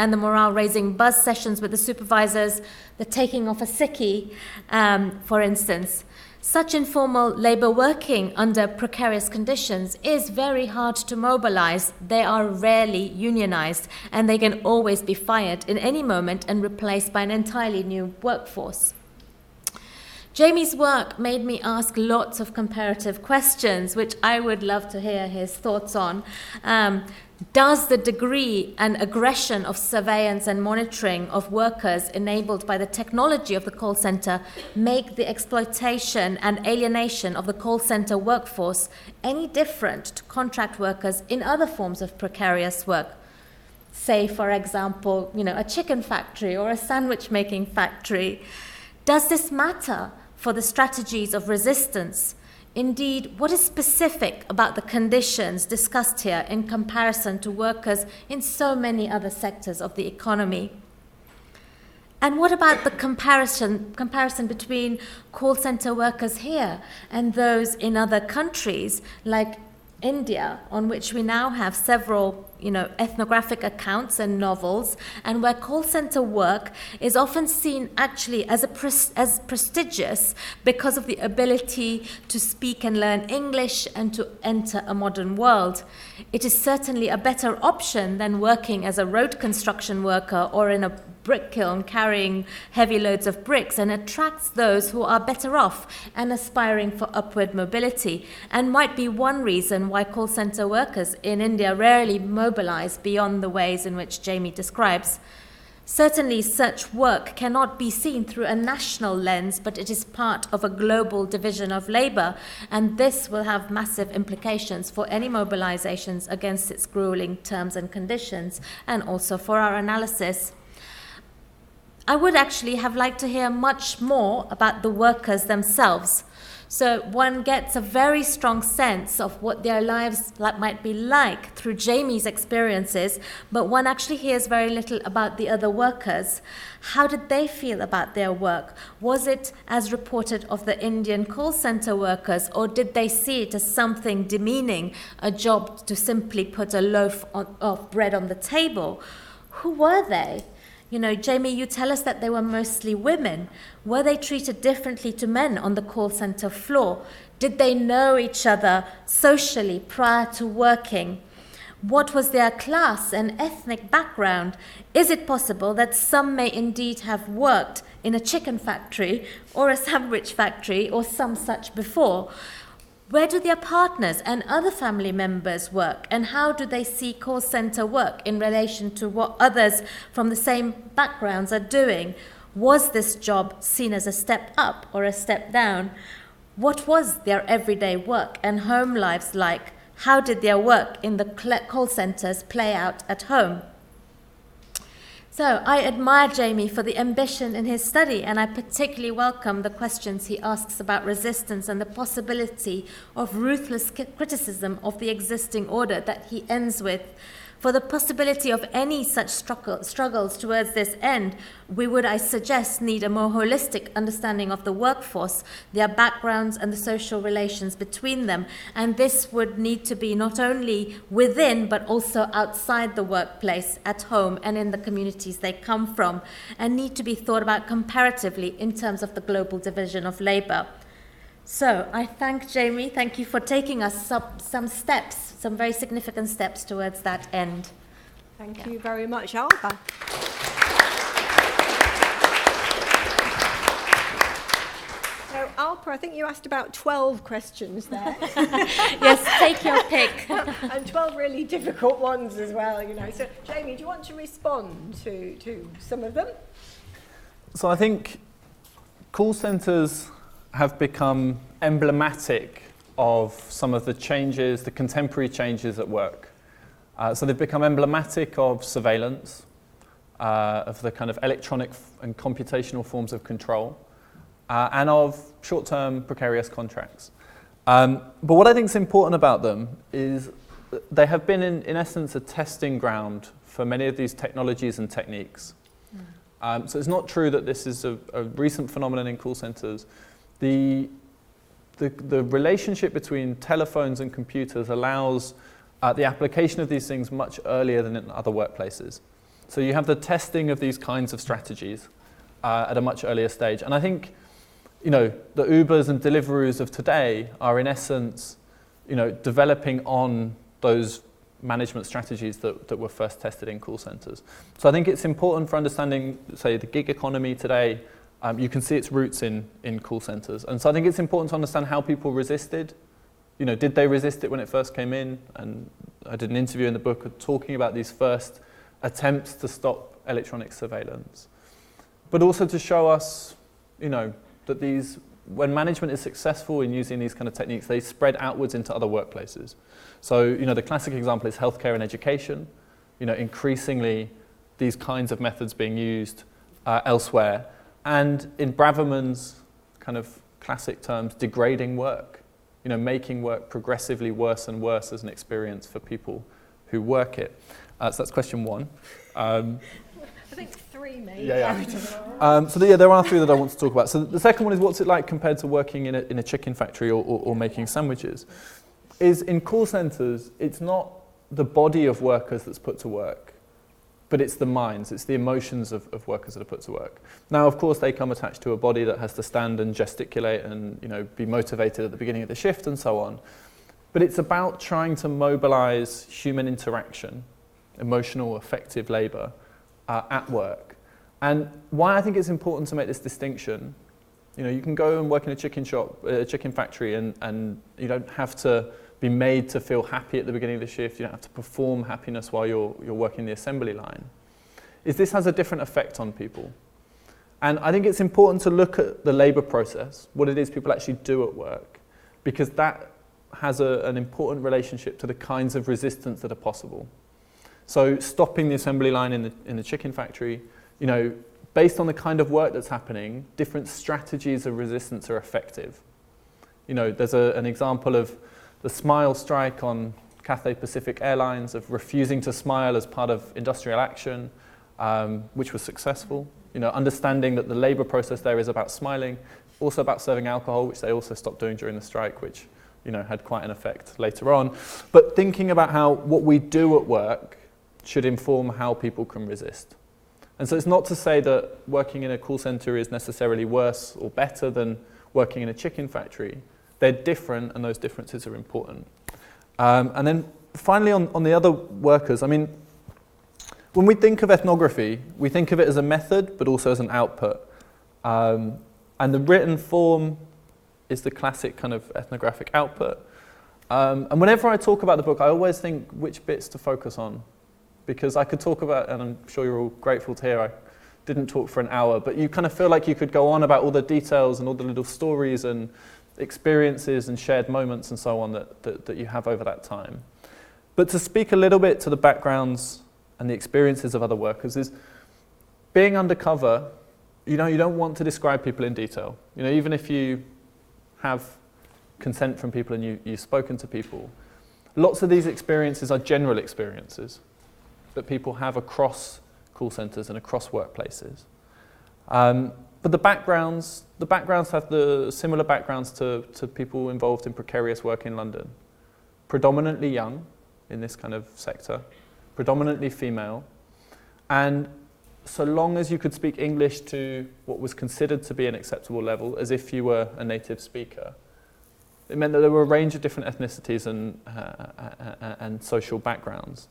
buzz sessions with the supervisors, the taking off a sickie, for instance. Such informal labor working under precarious conditions is very hard to mobilize. They are rarely unionized, and they can always be fired in any moment and replaced by an entirely new workforce. Jamie's work made me ask lots of comparative questions, which I would love to hear his thoughts on. Does the degree and aggression of surveillance and monitoring of workers enabled by the technology of the call center make the exploitation and alienation of the call center workforce any different to contract workers in other forms of precarious work? Say, for example, a chicken factory or a sandwich making factory. Does this matter for the strategies of resistance? Indeed, what is specific about the conditions discussed here in comparison to workers in so many other sectors of the economy? And what about the comparison between call center workers here and those in other countries like India, on which we now have several, ethnographic accounts and novels, and where call center work is often seen actually as prestigious because of the ability to speak and learn English and to enter a modern world. It is certainly a better option than working as a road construction worker or in a brick kiln carrying heavy loads of bricks, and attracts those who are better off and aspiring for upward mobility, and might be one reason why call center workers in India rarely mobilize beyond the ways in which Jamie describes. Certainly such work cannot be seen through a national lens, but it is part of a global division of labor, and this will have massive implications for any mobilizations against its grueling terms and conditions, and also for our analysis. I would actually have liked to hear much more about the workers themselves. So one gets a very strong sense of what their lives might be like through Jamie's experiences, but one actually hears very little about the other workers. How did they feel about their work? Was it as reported of the Indian call center workers, or did they see it as something demeaning, a job to simply put a loaf of bread on the table? Who were they? Jamie, you tell us that they were mostly women. Were they treated differently to men on the call center floor? Did they know each other socially prior to working? What was their class and ethnic background? Is it possible that some may indeed have worked in a chicken factory or a sandwich factory or some such before? Where do their partners and other family members work, and how do they see call center work in relation to what others from the same backgrounds are doing? Was this job seen as a step up or a step down? What was their everyday work and home lives like? How did their work in the call centers play out at home? So I admire Jamie for the ambition in his study, and I particularly welcome the questions he asks about resistance and the possibility of ruthless criticism of the existing order that he ends with. For the possibility of any such struggles towards this end, we would, I suggest, need a more holistic understanding of the workforce, their backgrounds and the social relations between them. And this would need to be not only within, but also outside the workplace, at home and in the communities they come from, and need to be thought about comparatively in terms of the global division of labor. So I thank Jamie. Thank you for taking us some steps, some very significant steps towards that end. Thank you very much, Alpa. So, Alpa, I think you asked about 12 questions there. Yes, take your pick. And 12 really difficult ones as well, So, Jamie, do you want to respond to some of them? So I think call centres have become emblematic of some of the changes, the contemporary changes at work. So they've become emblematic of surveillance, of the kind of electronic and computational forms of control, and of short-term precarious contracts. But what I think is important about them is they have been, in essence, a testing ground for many of these technologies and techniques. So it's not true that this is a recent phenomenon in call centres. The relationship between telephones and computers allows the application of these things much earlier than in other workplaces. So you have the testing of these kinds of strategies at a much earlier stage. And I think, the Ubers and Deliveroos of today are in essence, developing on those management strategies that were first tested in call centres. So I think it's important for understanding, say, the gig economy today, You can see its roots in call centres. And so I think it's important to understand how people resisted. You know, did they resist it when it first came in? And I did an interview in the book talking about these first attempts to stop electronic surveillance. But also to show us, you know, that when management is successful in using these kind of techniques, they spread outwards into other workplaces. So, you know, the classic example is healthcare and education. You know, increasingly these kinds of methods being used elsewhere. And in Braverman's kind of classic terms, degrading work, you know, making work progressively worse and worse as an experience for people who work it. So that's question one. I think 3 maybe. There are 3 that I want to talk about. So the second one is, what's it like compared to working in a chicken factory or making sandwiches? Is in call centres, it's not the body of workers that's put to work, but it's the minds, it's the emotions of workers that are put to work. Now, of course, they come attached to a body that has to stand and gesticulate and, you know, be motivated at the beginning of the shift and so on. But it's about trying to mobilise human interaction, emotional, affective labour at work. And why I think it's important to make this distinction, you know, you can go and work in a chicken shop, a chicken factory, and you don't have to be made to feel happy at the beginning of the shift. You don't have to perform happiness while you're working the assembly line. This has a different effect on people. And I think it's important to look at the labour process, what it is people actually do at work, because that has an important relationship to the kinds of resistance that are possible. So stopping the assembly line in the chicken factory, you know, based on the kind of work that's happening, different strategies of resistance are effective. You know, there's an example of the smile strike on Cathay Pacific Airlines, of refusing to smile as part of industrial action, which was successful. You know, understanding that the labour process there is about smiling, also about serving alcohol, which they also stopped doing during the strike, which, you know, had quite an effect later on. But thinking about how what we do at work should inform how people can resist. And so it's not to say that working in a call centre is necessarily worse or better than working in a chicken factory. They're different, and those differences are important. And then finally on the other workers, I mean, when we think of ethnography, we think of it as a method, but also as an output. And the written form is the classic kind of ethnographic output. And whenever I talk about the book, I always think which bits to focus on. Because I could talk about, and I'm sure you're all grateful to hear, I didn't talk for an hour, but you kind of feel like you could go on about all the details and all the little stories and experiences and shared moments and so on that you have over that time. But to speak a little bit to the backgrounds and the experiences of other workers is, being undercover, you know, you don't want to describe people in detail. You know, even if you have consent from people and you've spoken to people, lots of these experiences are general experiences that people have across call centres and across workplaces. But the backgrounds have the similar backgrounds to people involved in precarious work in London. Predominantly young in this kind of sector, predominantly female, and so long as you could speak English to what was considered to be an acceptable level, as if you were a native speaker, it meant that there were a range of different ethnicities and social backgrounds.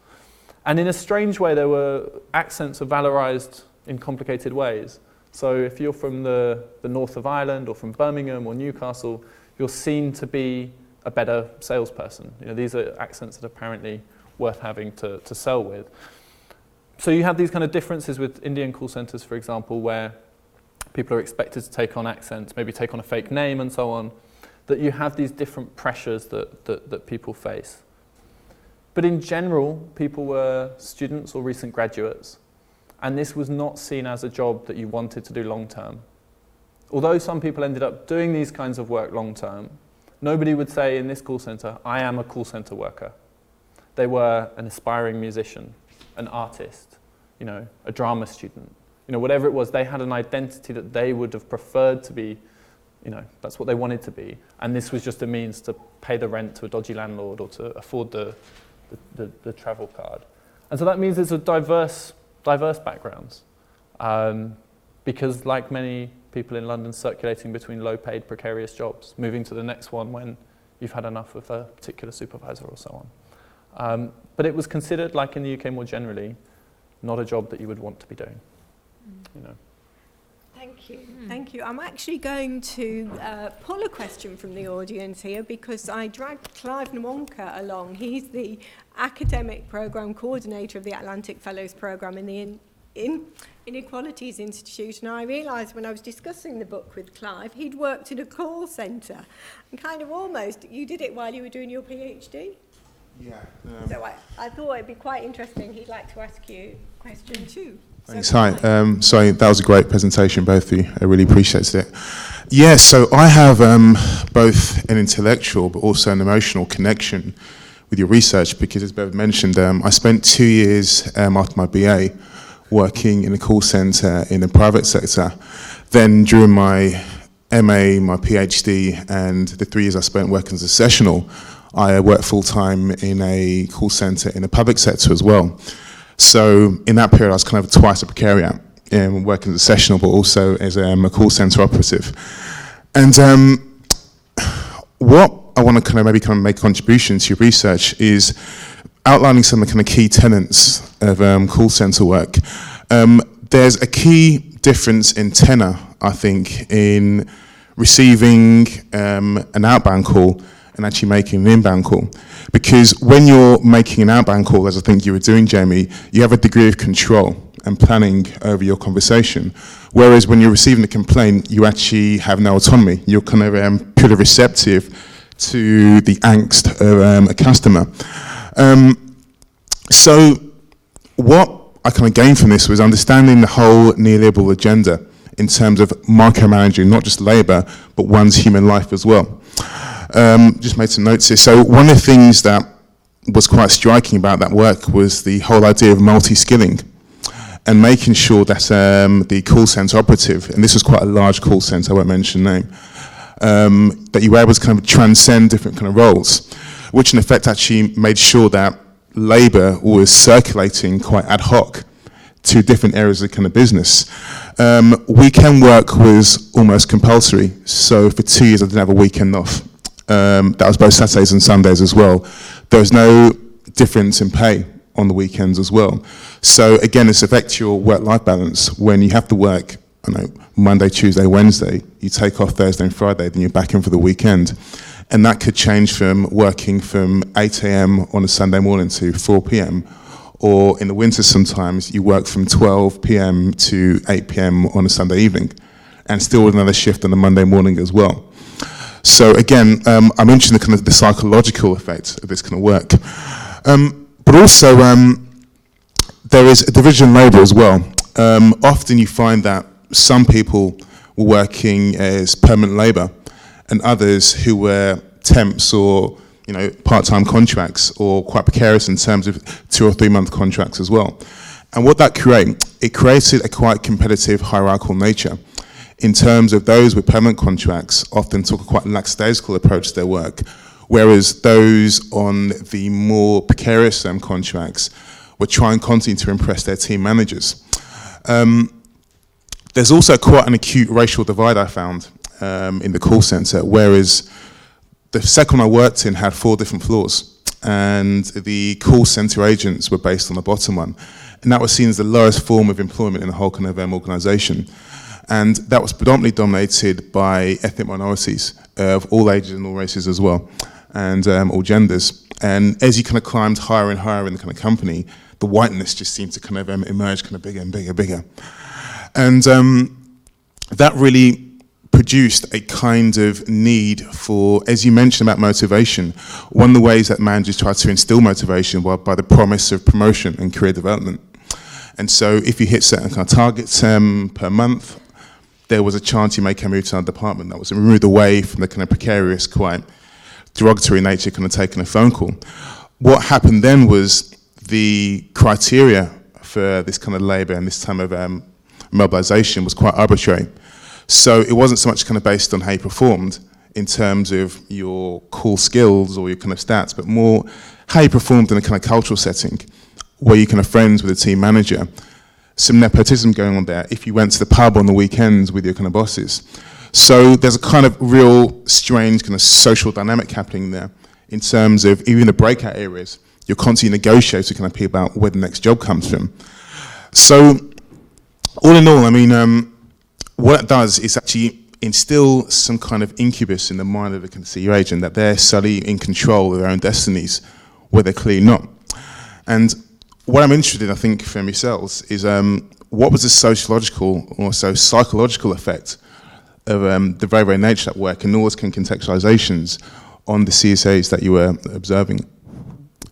And in a strange way, there were accents are valorised in complicated ways. So if you're from the north of Ireland or from Birmingham or Newcastle, you're seen to be a better salesperson. You know, these are accents that are apparently worth having to sell with. So you have these kind of differences with Indian call centres, for example, where people are expected to take on accents, maybe take on a fake name and so on, that you have these different pressures that people face. But in general, people were students or recent graduates, and this was not seen as a job that you wanted to do long term. Although some people ended up doing these kinds of work long term, nobody would say in this call centre, I am a call centre worker. They were an aspiring musician, an artist, you know, a drama student. You know, whatever it was, they had an identity that they would have preferred to be, you know, that's what they wanted to be. And this was just a means to pay the rent to a dodgy landlord or to afford the travel card. And so that means there's a diverse backgrounds. Because like many people in London circulating between low-paid precarious jobs, moving to the next one when you've had enough of a particular supervisor or so on. But it was considered, like in the UK more generally, not a job that you would want to be doing. You know. Thank you. Thank you. I'm actually going to pull a question from the audience here because I dragged Clive Nwonka along. He's the academic program coordinator of the Atlantic Fellows program in the Inequalities Institute, and I realised when I was discussing the book with Clive, he'd worked in a call centre, and kind of almost, you did it while you were doing your PhD? Yeah. So I thought it'd be quite interesting. He'd like to ask you a question too. Thanks. Hi. Sorry, that was a great presentation, both of you. I really appreciated it. Yeah, so I have both an intellectual but also an emotional connection with your research because, as Bev mentioned, I spent 2 years after my BA working in a call centre in the private sector. Then during my MA, my PhD, and the 3 years I spent working as a sessional, I worked full-time in a call centre in the public sector as well. So in that period, I was kind of twice a precariat, working as a sessional, but also as a call centre operative. And what I want to kind of make a contribution to your research is outlining some of the kind of key tenets of call centre work. There's a key difference in tenor, I think, in receiving an outbound call and actually making an inbound call. Because when you're making an outbound call, as I think you were doing, Jamie, you have a degree of control and planning over your conversation. Whereas when you're receiving a complaint, you actually have no autonomy. You're kind of purely receptive to the angst of a customer. So what I kind of gained from this was understanding the whole neoliberal agenda in terms of micromanaging not just labour, but one's human life as well. Just made some notes here. So one of the things that was quite striking about that work was the whole idea of multi-skilling and making sure that the call centre operative, and this was quite a large call centre, I won't mention the name, that you were able to kind of transcend different kind of roles, which in effect actually made sure that labour was circulating quite ad hoc to different areas of the kind of business. Weekend work was almost compulsory, so for 2 years I didn't have a weekend off. That was both Saturdays and Sundays as well. There was no difference in pay on the weekends as well. So again, this affects your work-life balance. When you have to work, I know, Monday, Tuesday, Wednesday, you take off Thursday and Friday, then you're back in for the weekend. And that could change from working from 8 a.m. on a Sunday morning to 4 p.m. Or in the winter sometimes you work from 12 p.m. to 8 p.m. on a Sunday evening and still with another shift on a Monday morning as well. So again, I mentioned the kind of the psychological effect of this kind of work. But also there is a division of labour as well. Often you find that some people were working as permanent labour and others who were temps or part-time contracts or quite precarious in terms of 2 or 3 month contracts as well. And what that created a quite competitive hierarchical nature in terms of those with permanent contracts often took a quite lackadaisical approach to their work, whereas those on the more precarious contracts were trying constantly to impress their team managers. There's also quite an acute racial divide I found in the call centre, whereas the second I worked in had 4 different floors, and the call centre agents were based on the bottom one, and that was seen as the lowest form of employment in the whole kind of organisation. And that was predominantly dominated by ethnic minorities of all ages and all races as well, and all genders. And as you kind of climbed higher and higher in the kind of company, the whiteness just seemed to kind of emerge kind of bigger and bigger. And that really produced a kind of need for, as you mentioned about motivation, one of the ways that managers try to instill motivation was by the promise of promotion and career development. And so if you hit certain kind of targets per month, there was a chance you may come move to another department that was removed away from the kind of precarious, quite derogatory nature kind of taking a phone call. What happened then was the criteria for this kind of labour and this time of mobilisation was quite arbitrary. So it wasn't so much kind of based on how you performed in terms of your core skills or your kind of stats, but more how you performed in a kind of cultural setting where you're kind of friends with a team manager. Some nepotism going on there if you went to the pub on the weekends with your kind of bosses. So there's a kind of real strange kind of social dynamic happening there in terms of even the breakout areas. You're constantly negotiating with kind of people about where the next job comes from. So all in all, I mean, what it does is actually instill some kind of incubus in the mind of the consigliere agent that they're solely in control of their own destinies, where they're clearly not. And what I'm interested in, I think, from yourselves, is what was the sociological or also psychological effect of the very, very nature of that work, and always can contextualizations on the CSAs that you were observing.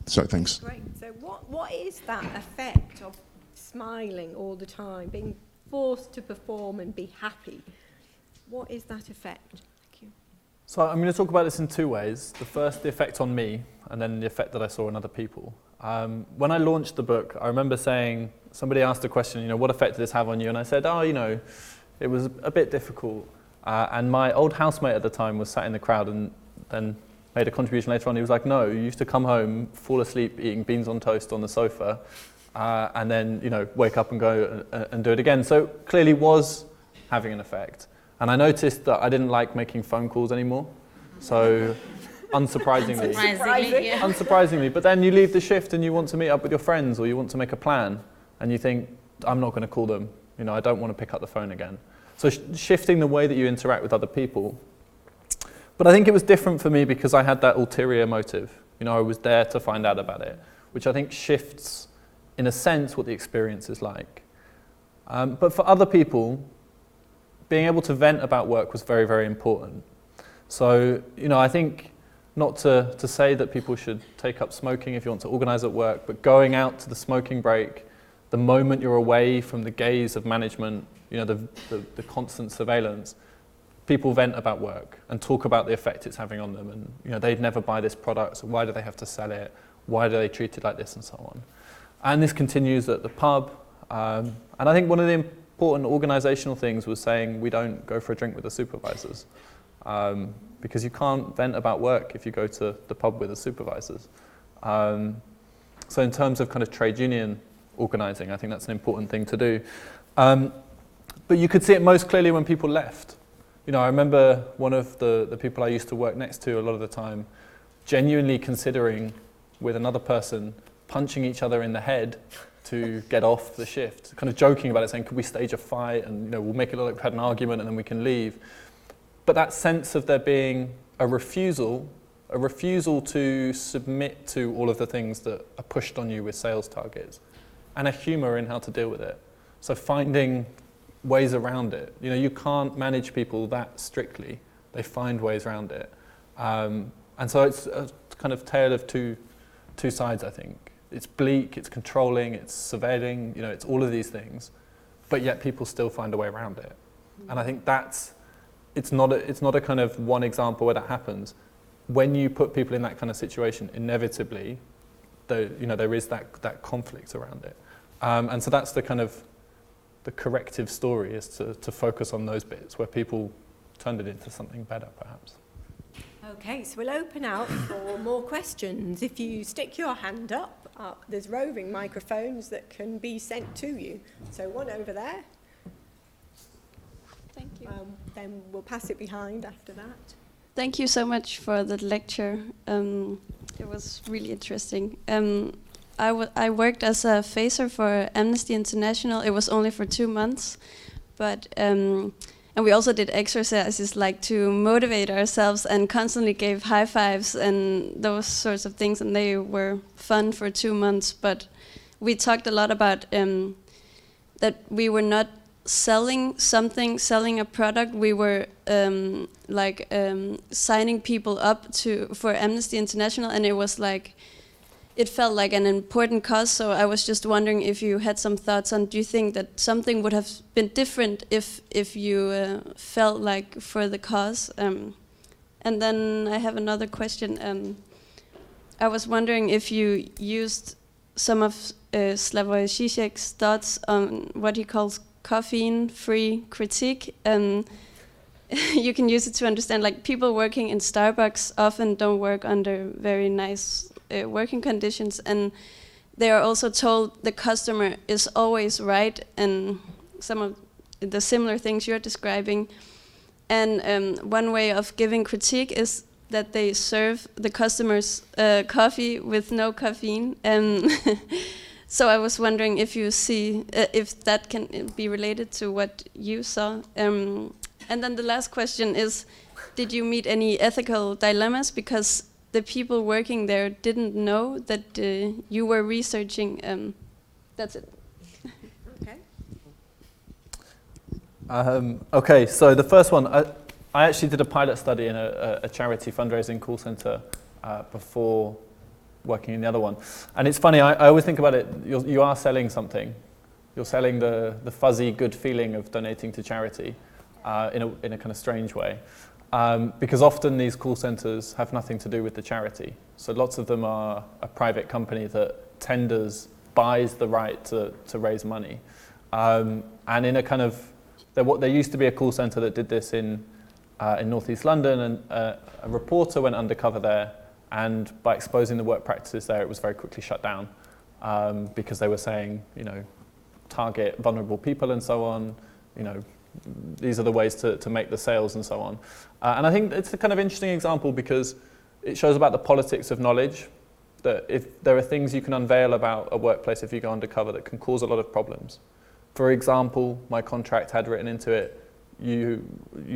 So, thanks. Great. So what is that effect of smiling all the time, being forced to perform and be happy? What is that effect? Thank you. So I'm going to talk about this in two ways. The first, the effect on me, and then the effect that I saw in other people. When I launched the book, I remember saying, somebody asked a question, what effect did this have on you? And I said, it was a bit difficult. And my old housemate at the time was sat in the crowd and then made a contribution later on. He was like, no, you used to come home, fall asleep eating beans on toast on the sofa, and then, wake up and go and do it again. So clearly was having an effect. And I noticed that I didn't like making phone calls anymore. So unsurprisingly, unsurprisingly, but then you leave the shift and you want to meet up with your friends or you want to make a plan and you think, I'm not going to call them. I don't want to pick up the phone again. So shifting the way that you interact with other people. But I think it was different for me because I had that ulterior motive. I was there to find out about it, which I think shifts, in a sense, what the experience is like. But for other people, being able to vent about work was very, very important. So, I think not to say that people should take up smoking if you want to organize at work, but going out to the smoking break, the moment you're away from the gaze of management, the constant surveillance, people vent about work and talk about the effect it's having on them. And, they'd never buy this product, so why do they have to sell it? Why do they treat it like this, and so on? And this continues at the pub. And I think one of the important organizational things was saying we don't go for a drink with the supervisors because you can't vent about work if you go to the pub with the supervisors. So in terms of kind of trade union organizing, I think that's an important thing to do. But you could see it most clearly when people left. I remember one of the people I used to work next to a lot of the time genuinely considering with another person punching each other in the head to get off the shift, kind of joking about it, saying, could we stage a fight and we'll make it look like we've had an argument and then we can leave. But that sense of there being a refusal to submit to all of the things that are pushed on you with sales targets, and a humor in how to deal with it. So finding ways around it. You can't manage people that strictly. They find ways around it. And so it's a kind of tale of two sides, I think. It's bleak, it's controlling, it's surveilling, it's all of these things, but yet people still find a way around it. And I think it's not a kind of one example where that happens. When you put people in that kind of situation, inevitably, there is that conflict around it. And so that's the kind of the corrective story, is to focus on those bits where people turned it into something better, perhaps. Okay, so we'll open out for more questions. If you stick your hand up, there's roving microphones that can be sent to you. So one over there. Thank you. Then we'll pass it behind after that. Thank you so much for the lecture. It was really interesting. I worked as a facer for Amnesty International. It was only for 2 months, but and we also did exercises like to motivate ourselves and constantly gave high fives and those sorts of things, and they were fun for 2 months. But we talked a lot about that we were not selling something, selling a product. We were signing people up for Amnesty International, and it was like, it felt like an important cause. So I was just wondering if you had some thoughts on, do you think that something would have been different if you felt like for the cause? And then I have another question. I was wondering if you used some of Slavoj Žižek's thoughts on what he calls caffeine-free critique. You can use it to understand, like, people working in Starbucks often don't work under very nice working conditions, and they are also told the customer is always right, and some of the similar things you're describing. And one way of giving critique is that they serve the customers coffee with no caffeine. So I was wondering if you see if that can be related to what you saw. And then the last question is, did you meet any ethical dilemmas because the people working there didn't know that you were researching? That's it. Okay. Okay, so the first one, I actually did a pilot study in a charity fundraising call center before working in the other one. And it's funny, I always think about it, you are selling something. You're selling the fuzzy good feeling of donating to charity in a kind of strange way. Because often these call centers have nothing to do with the charity. So lots of them are a private company that tenders, buys the right to raise money. And in a kind of, there used to be a call center that did this in northeast London, and a reporter went undercover there, and by exposing the work practices there, it was very quickly shut down because they were saying, target vulnerable people and so on, these are the ways to make the sales and so on. And I think it's a kind of interesting example because it shows about the politics of knowledge, that if there are things you can unveil about a workplace if you go undercover that can cause a lot of problems. For example, my contract had written into it, you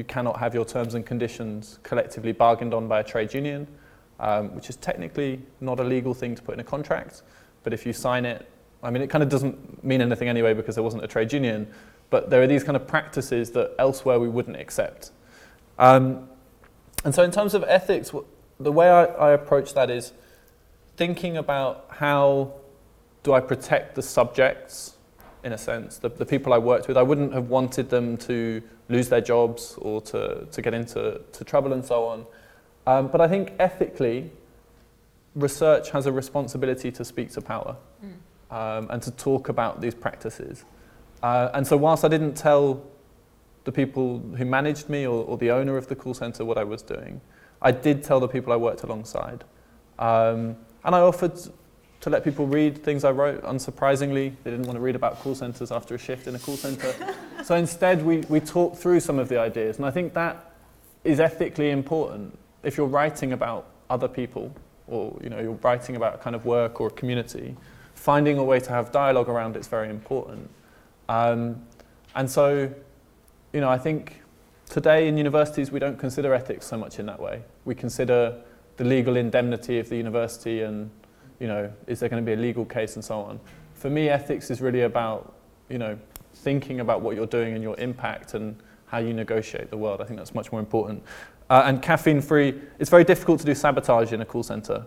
cannot have your terms and conditions collectively bargained on by a trade union, which is technically not a legal thing to put in a contract, but if you sign it, I mean, it kind of doesn't mean anything anyway because there wasn't a trade union, but there are these kind of practices that elsewhere we wouldn't accept. And so in terms of ethics, the way I approach that is thinking about how do I protect the subjects, in a sense, the people I worked with. I wouldn't have wanted them to lose their jobs or to get into trouble and so on. But I think ethically, research has a responsibility to speak to power and to talk about these practices. And so whilst I didn't tell the people who managed me or the owner of the call center what I was doing, I did tell the people I worked alongside. And I offered to let people read things I wrote. Unsurprisingly, they didn't want to read about call centers after a shift in a call center. So instead, we talked through some of the ideas. And I think that is ethically important. If you're writing about other people, or you're writing about a kind of work or a community, finding a way to have dialogue around it is very important. And so, I think today in universities we don't consider ethics so much in that way. We consider the legal indemnity of the university and, is there going to be a legal case and so on. For me, ethics is really about, thinking about what you're doing and your impact and how you negotiate the world. I think that's much more important. And caffeine-free, it's very difficult to do sabotage in a call center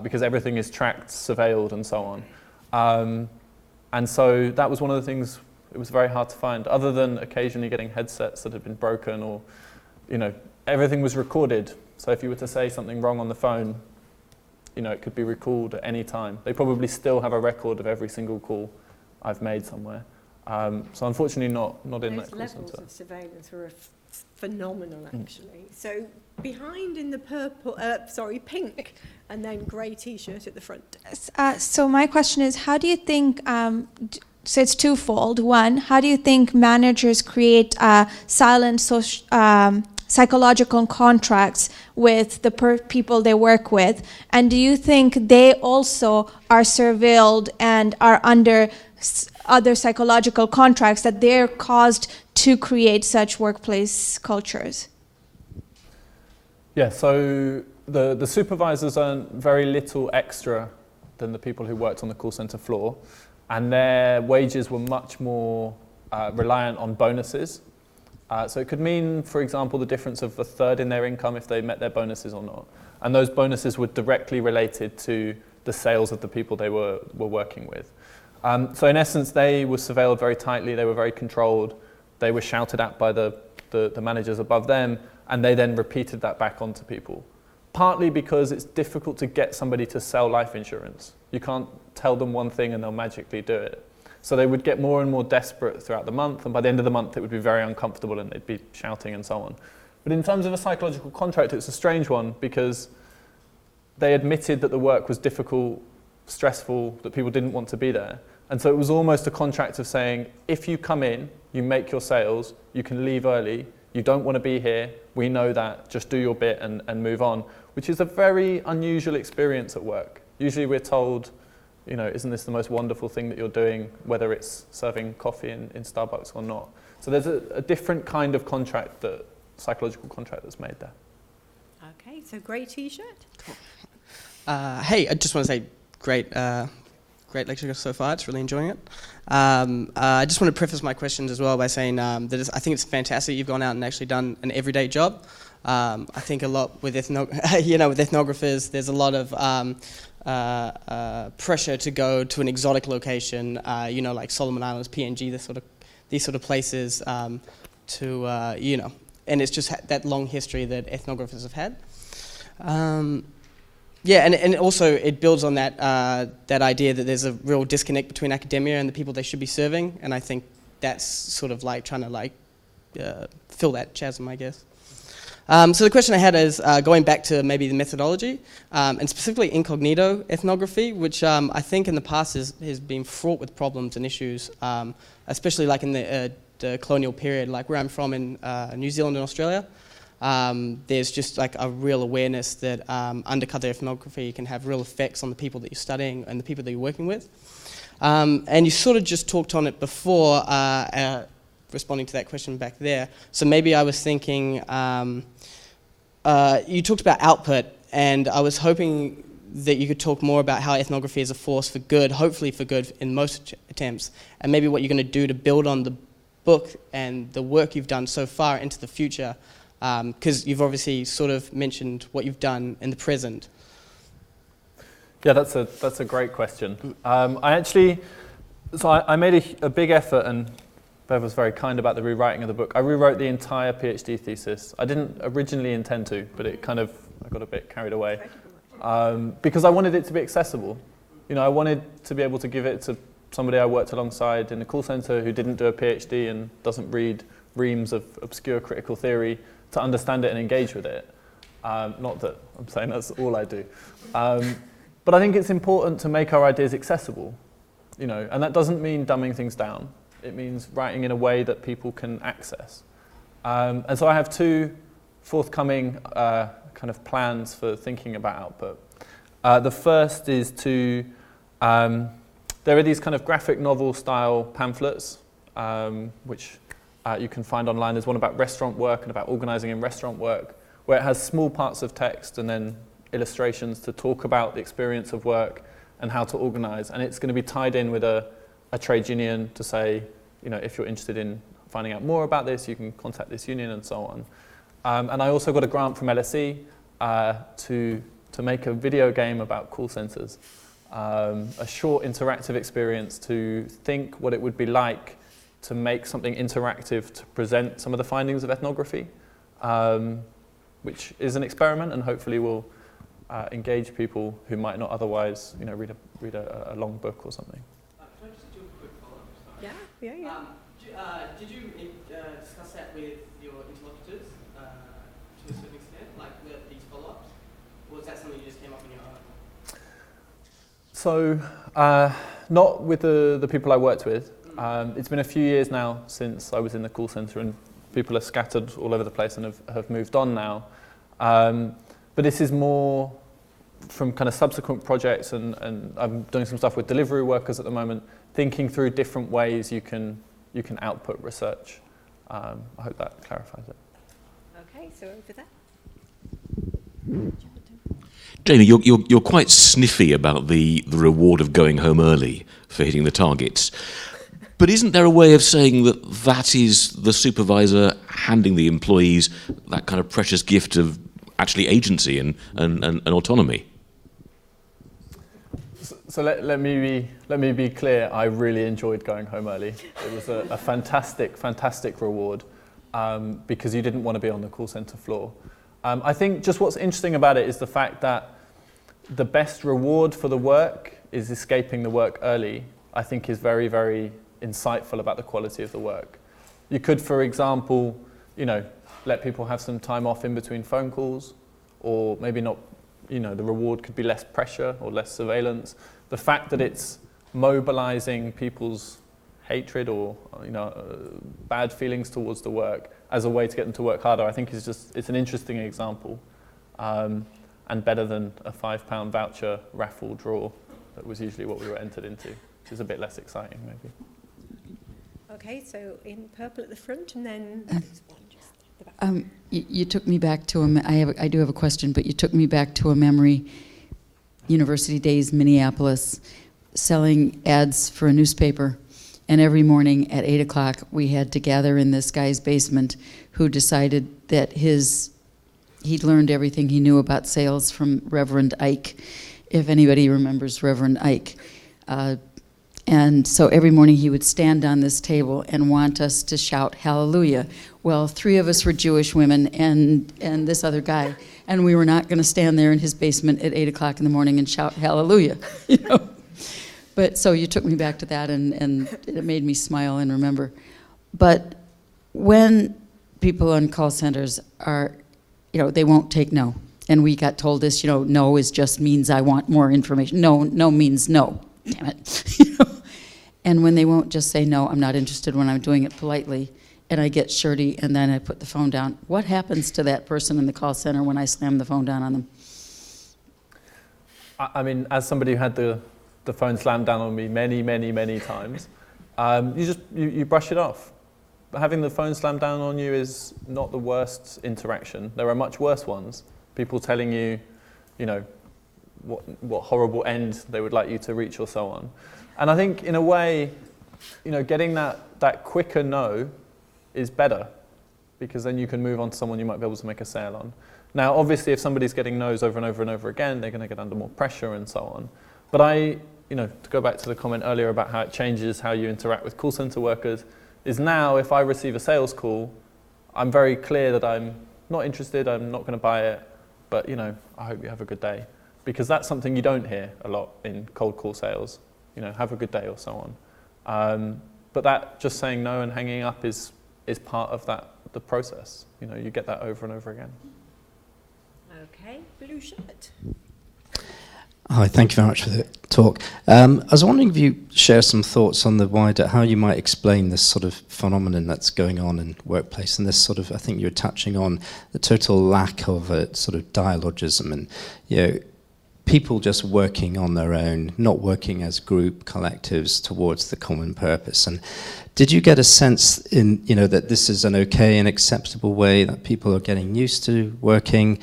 because everything is tracked, surveilled, and so on. And so that was one of the things it was very hard to find, other than occasionally getting headsets that had been broken or, everything was recorded. So if you were to say something wrong on the phone, it could be recalled at any time. They probably still have a record of every single call I've made somewhere. So unfortunately not in that call Those center. levels of surveillance were phenomenal, actually. So behind in the pink, and then grey T-shirt at the front. So my question is, how do you think, so it's twofold. One, how do you think managers create silent psychological contracts with the people they work with? And do you think they also are surveilled and are under other psychological contracts that they're caused to create such workplace cultures? Yeah, so the supervisors earn very little extra than the people who worked on the call center floor, and their wages were much more reliant on bonuses. So it could mean, for example, the difference of a third in their income if they met their bonuses or not. And those bonuses were directly related to the sales of the people they were working with. So in essence, they were surveilled very tightly, they were very controlled, they were shouted at by the managers above them, and they then repeated that back onto people. Partly because it's difficult to get somebody to sell life insurance. You can't tell them one thing and they'll magically do it. So they would get more and more desperate throughout the month, and by the end of the month it would be very uncomfortable and they'd be shouting and so on. But in terms of a psychological contract, it's a strange one because they admitted that the work was difficult, stressful, that people didn't want to be there. And so it was almost a contract of saying, if you come in, you make your sales, you can leave early, you don't want to be here, we know that, just do your bit and move on, which is a very unusual experience at work. Usually we're told, you know, isn't this the most wonderful thing that you're doing, whether it's serving coffee in Starbucks or not? So there's a different kind of contract, psychological contract that's made there. Okay, so grey t-shirt. Hey, I just want to say great lecture so far. It's really enjoying it. I just want to preface my questions as well by saying that I think it's fantastic you've gone out and actually done an everyday job. I think a lot with ethnographers, there's a lot of pressure to go to an exotic location, like Solomon Islands, PNG, these sort of places, and it's just that long history that ethnographers have had. And also it builds on that idea that there's a real disconnect between academia and the people they should be serving, and I think that's sort of like trying to fill that chasm, I guess. So the question I had is going back to maybe the methodology, and specifically incognito ethnography, which I think in the past has been fraught with problems and issues, especially like in the colonial period, like where I'm from in New Zealand and Australia. There's just like a real awareness that undercover ethnography can have real effects on the people that you're studying and the people that you're working with. And you sort of just talked on it before, responding to that question back there. So maybe I was thinking, you talked about output, and I was hoping that you could talk more about how ethnography is a force for good, hopefully for good in most attempts, and maybe what you're going to do to build on the book and the work you've done so far into the future, because you've obviously sort of mentioned what you've done in the present. Yeah, that's a great question. I made a big effort, and Bev was very kind about the rewriting of the book. I rewrote the entire PhD thesis. I didn't originally intend to, but I got a bit carried away because I wanted it to be accessible. You know, I wanted to be able to give it to somebody I worked alongside in the call center who didn't do a PhD and doesn't read reams of obscure critical theory to understand it and engage with it. Not that I'm saying that's all I do. But I think it's important to make our ideas accessible, you know, and that doesn't mean dumbing things down. It means writing in a way that people can access. And so I have two forthcoming kind of plans for thinking about output. The first is to, there are these kind of graphic novel style pamphlets, which you can find online. There's one about restaurant work and about organizing in restaurant work, where it has small parts of text and then illustrations to talk about the experience of work and how to organize. And it's going to be tied in with a trade union to say, you know, if you're interested in finding out more about this, you can contact this union and so on. And I also got a grant from LSE to make a video game about call centers, a short interactive experience to think what it would be like to make something interactive to present some of the findings of ethnography, which is an experiment and hopefully will engage people who might not otherwise, you know, read a long book or something. Can I just do a quick follow-up? Yeah. Did you discuss that with your interlocutors to a certain extent, like these follow-ups? Or was that something you just came up on your own? So, not with the people I worked with. It's been a few years now since I was in the call centre, and people are scattered all over the place and have moved on now. But this is more from kind of subsequent projects, and I'm doing some stuff with delivery workers at the moment, thinking through different ways you can output research. I hope that clarifies it. Okay, so over there. Jamie, you're quite sniffy about the reward of going home early for hitting the targets. But isn't there a way of saying that is the supervisor handing the employees that kind of precious gift of actually agency and autonomy? So let me be clear. I really enjoyed going home early. It was a fantastic reward because you didn't want to be on the call center floor. I think just what's interesting about it is the fact that the best reward for the work is escaping the work early. I think is very, very insightful about the quality of the work. You could, for example, you know, let people have some time off in between phone calls, or maybe not, you know, the reward could be less pressure or less surveillance. The fact that it's mobilizing people's hatred or, you know, bad feelings towards the work as a way to get them to work harder, I think it's an interesting example, and better than a £5 voucher raffle draw That was usually what we were entered into, which is a bit less exciting, maybe. Okay, so in purple at the front, and then there's one just at the back. You took me back to I do have a question, but you took me back to a memory. University Days, Minneapolis, selling ads for a newspaper, and every morning at 8 o'clock we had to gather in this guy's basement who decided that he'd learned everything he knew about sales from Reverend Ike, if anybody remembers Reverend Ike. And so every morning he would stand on this table and want us to shout hallelujah. Well, 3 of us were Jewish women and this other guy, and we were not going to stand there in his basement at 8 o'clock in the morning and shout hallelujah, you know. But so you took me back to that, and it made me smile and remember. But when people on call centers are, you know, they won't take no. And we got told this, you know, no is just means I want more information. No means no. Damn it. You know? And when they won't just say no, I'm not interested when I'm doing it politely, and I get shirty and then I put the phone down. What happens to that person in the call center when I slam the phone down on them? I mean, as somebody who had the phone slammed down on me many times, you brush it off. But having the phone slammed down on you is not the worst interaction. There are much worse ones. People telling you, you know, what horrible end they would like you to reach or so on. And I think in a way, you know, getting that quicker no is better, because then you can move on to someone you might be able to make a sale on. Now, obviously, if somebody's getting no's over and over and over again, they're going to get under more pressure and so on. But you know, to go back to the comment earlier about how it changes how you interact with call center workers, is now if I receive a sales call, I'm very clear that I'm not interested, I'm not going to buy it, but you know, I hope you have a good day. Because that's something you don't hear a lot in cold call sales. You know, have a good day or so on. But that just saying no and hanging up is part of the process. You know, you get that over and over again. Okay, blue shirt. Hi, thank you very much for the talk. I was wondering if you share some thoughts on the wider, how you might explain this sort of phenomenon that's going on in workplace, and this sort of, I think you were touching on the total lack of a sort of dialogism, and you know, people just working on their own, not working as group collectives towards the common purpose. And did you get a sense in, you know, that this is an okay and acceptable way that people are getting used to working?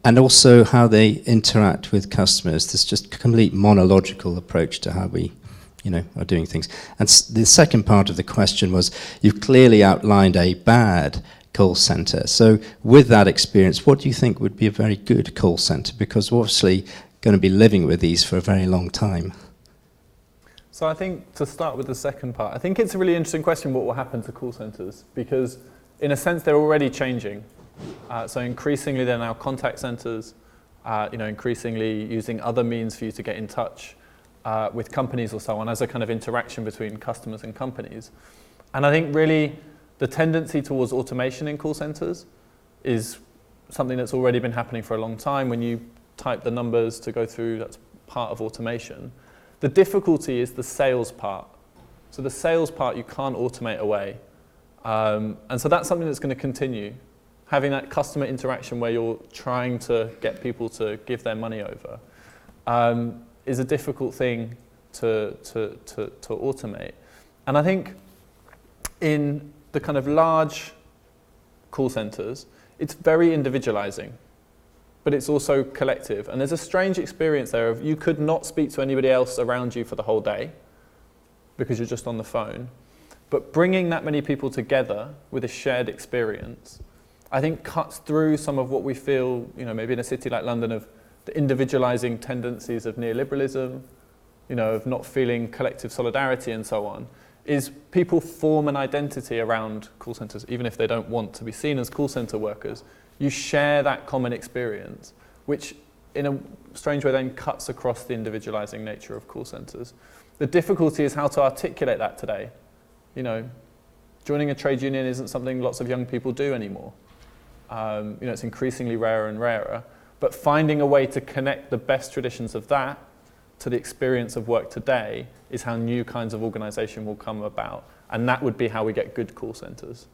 And also how they interact with customers, this just complete monological approach to how we, you know, are doing things. And the second part of the question was, you've clearly outlined a bad call center. So with that experience, what do you think would be a very good call center? Because we're obviously going to be living with these for a very long time. So I think to start with the second part, I think it's a really interesting question, what will happen to call centers? Because in a sense, they're already changing. So increasingly, they're now contact centers, you know, increasingly using other means for you to get in touch with companies or so on as a kind of interaction between customers and companies. And I think really the tendency towards automation in call centers is something that's already been happening for a long time. When you type the numbers to go through, that's part of automation. The difficulty is the sales part. So the sales part you can't automate away. And so that's something that's going to continue. Having that customer interaction where you're trying to get people to give their money over is a difficult thing to automate. And I think in the kind of large call centers, it's very individualizing, but it's also collective. And there's a strange experience there of you could not speak to anybody else around you for the whole day because you're just on the phone. But bringing that many people together with a shared experience, I think cuts through some of what we feel, you know, maybe in a city like London, of the individualizing tendencies of neoliberalism, you know, of not feeling collective solidarity and so on, is people form an identity around call centers, even if they don't want to be seen as call center workers. You share that common experience, which in a strange way then cuts across the individualizing nature of call centers. The difficulty is how to articulate that today. You know, joining a trade union isn't something lots of young people do anymore. You know, it's increasingly rarer and rarer, but finding a way to connect the best traditions of that to the experience of work today is how new kinds of organization will come about. And that would be how we get good call centers,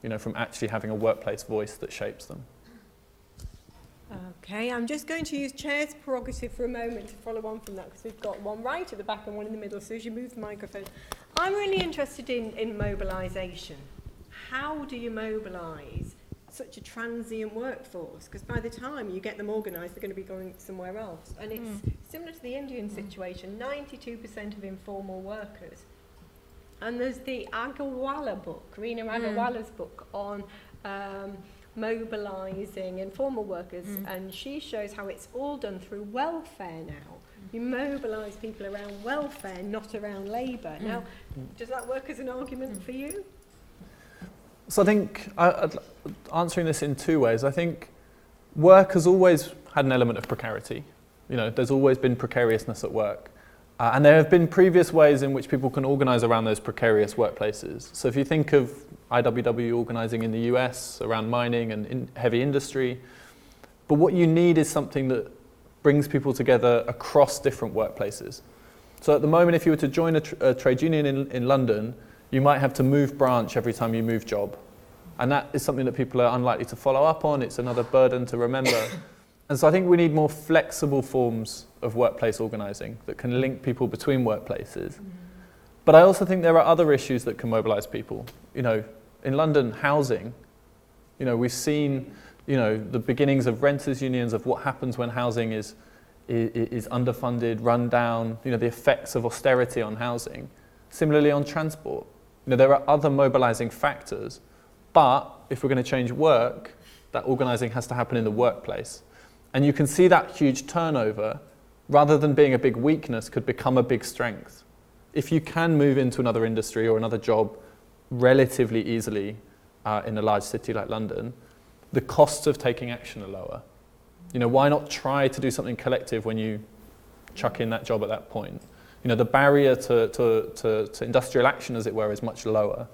you know, from actually having a workplace voice that shapes them. Okay, I'm just going to use chair's prerogative for a moment to follow on from that, because we've got one right at the back and one in the middle, so as you move the microphone. I'm really interested in mobilisation. How do you mobilise such a transient workforce? Because by the time you get them organised, they're going to be going somewhere else. And it's similar to the Indian situation, 92% of informal workers. And there's the Agarwala book, Reena Agarwala's book on mobilising informal workers, and she shows how it's all done through welfare now. You mobilise people around welfare, not around labour. Now, does that work as an argument for you? So I think, answering this in two ways, I think work has always had an element of precarity. You know, there's always been precariousness at work. And there have been previous ways in which people can organise around those precarious workplaces. So if you think of IWW organising in the US around mining and heavy industry, but what you need is something that brings people together across different workplaces. So at the moment, if you were to join a trade union in London, you might have to move branch every time you move job. And that is something that people are unlikely to follow up on. It's another burden to remember. And so I think we need more flexible forms of workplace organising that can link people between workplaces. But I also think there are other issues that can mobilise people. You know, in London, housing, you know, we've seen, you know, the beginnings of renters' unions, of what happens when housing is underfunded, run down, you know, the effects of austerity on housing. Similarly on transport. You know, there are other mobilising factors, but if we're going to change work, that organising has to happen in the workplace. And you can see that huge turnover, rather than being a big weakness, could become a big strength. If you can move into another industry or another job relatively easily in a large city like London, the costs of taking action are lower. You know, why not try to do something collective when you chuck in that job at that point? You know, the barrier to industrial action, as it were, is much lower.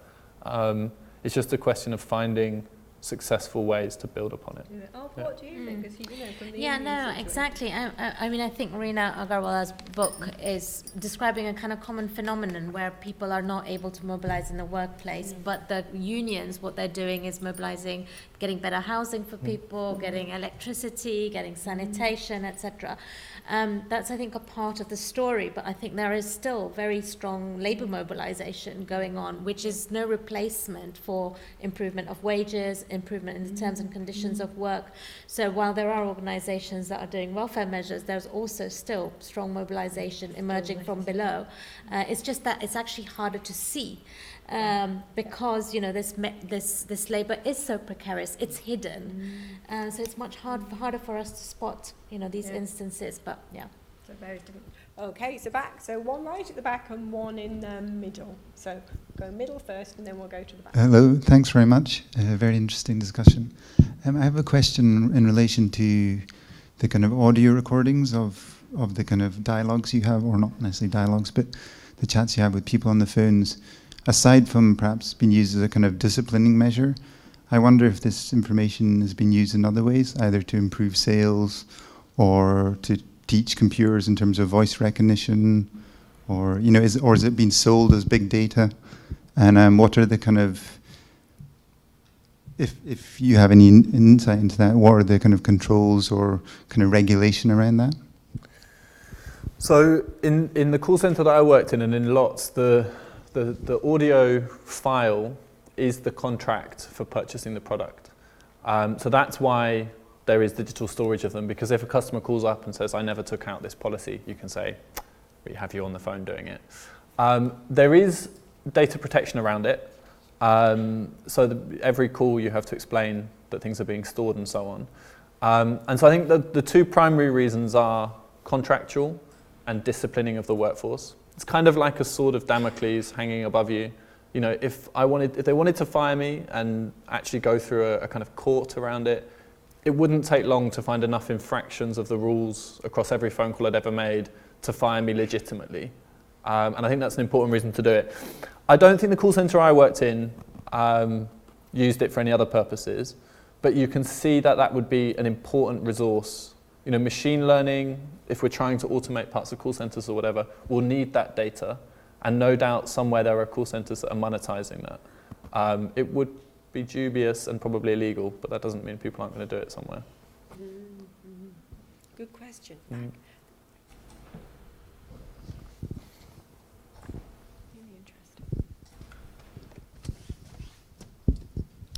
It's just a question of finding successful ways to build upon it. Alpa, what do you think? As you know, from the Exactly. I mean, I think Reena Agarwala's book is describing a kind of common phenomenon where people are not able to mobilise in the workplace, but the unions, what they're doing is mobilising, getting better housing for people, getting electricity, getting sanitation, etc. That's, I think, a part of the story, but I think there is still very strong labour mobilisation going on, which is no replacement for improvement of wages, improvement in the terms and conditions of work. So while there are organisations that are doing welfare measures, there's also still strong mobilisation emerging from below. It's just that it's actually harder to see because, you know, this labour is so precarious, it's hidden. So it's much harder for us to spot, you know, these instances, but yeah. So very different. Okay, so back. So one right at the back and one in the middle. So go middle first and then we'll go to the back. Hello, thanks very much. Very interesting discussion. I have a question in relation to the kind of audio recordings of the kind of dialogues you have, or not necessarily dialogues, but the chats you have with people on the phones. Aside from perhaps being used as a kind of disciplining measure, I wonder if this information has been used in other ways, either to improve sales or to teach computers in terms of voice recognition, or, you know, is it being sold as big data? And what are the kind of, if you have any insight into that, what are the kind of controls or kind of regulation around that? So in the call centre that I worked in, and in lots, the audio file is the contract for purchasing the product. So that's why there is digital storage of them, because if a customer calls up and says, I never took out this policy, you can say, we have you on the phone doing it. There is data protection around it. So every call you have to explain that things are being stored and so on. And so I think the two primary reasons are contractual and disciplining of the workforce. It's kind of like a sword of Damocles hanging above you. You know, if they wanted to fire me and actually go through a kind of court around it, it wouldn't take long to find enough infractions of the rules across every phone call I'd ever made to fire me legitimately. And I think that's an important reason to do it. I don't think the call centre I worked in used it for any other purposes, but you can see that that would be an important resource. You know, machine learning, if we're trying to automate parts of call centres or whatever, we'll need that data. And no doubt somewhere there are call centres that are monetising that. It would be dubious and probably illegal, but that doesn't mean people aren't going to do it somewhere. good question. Mm.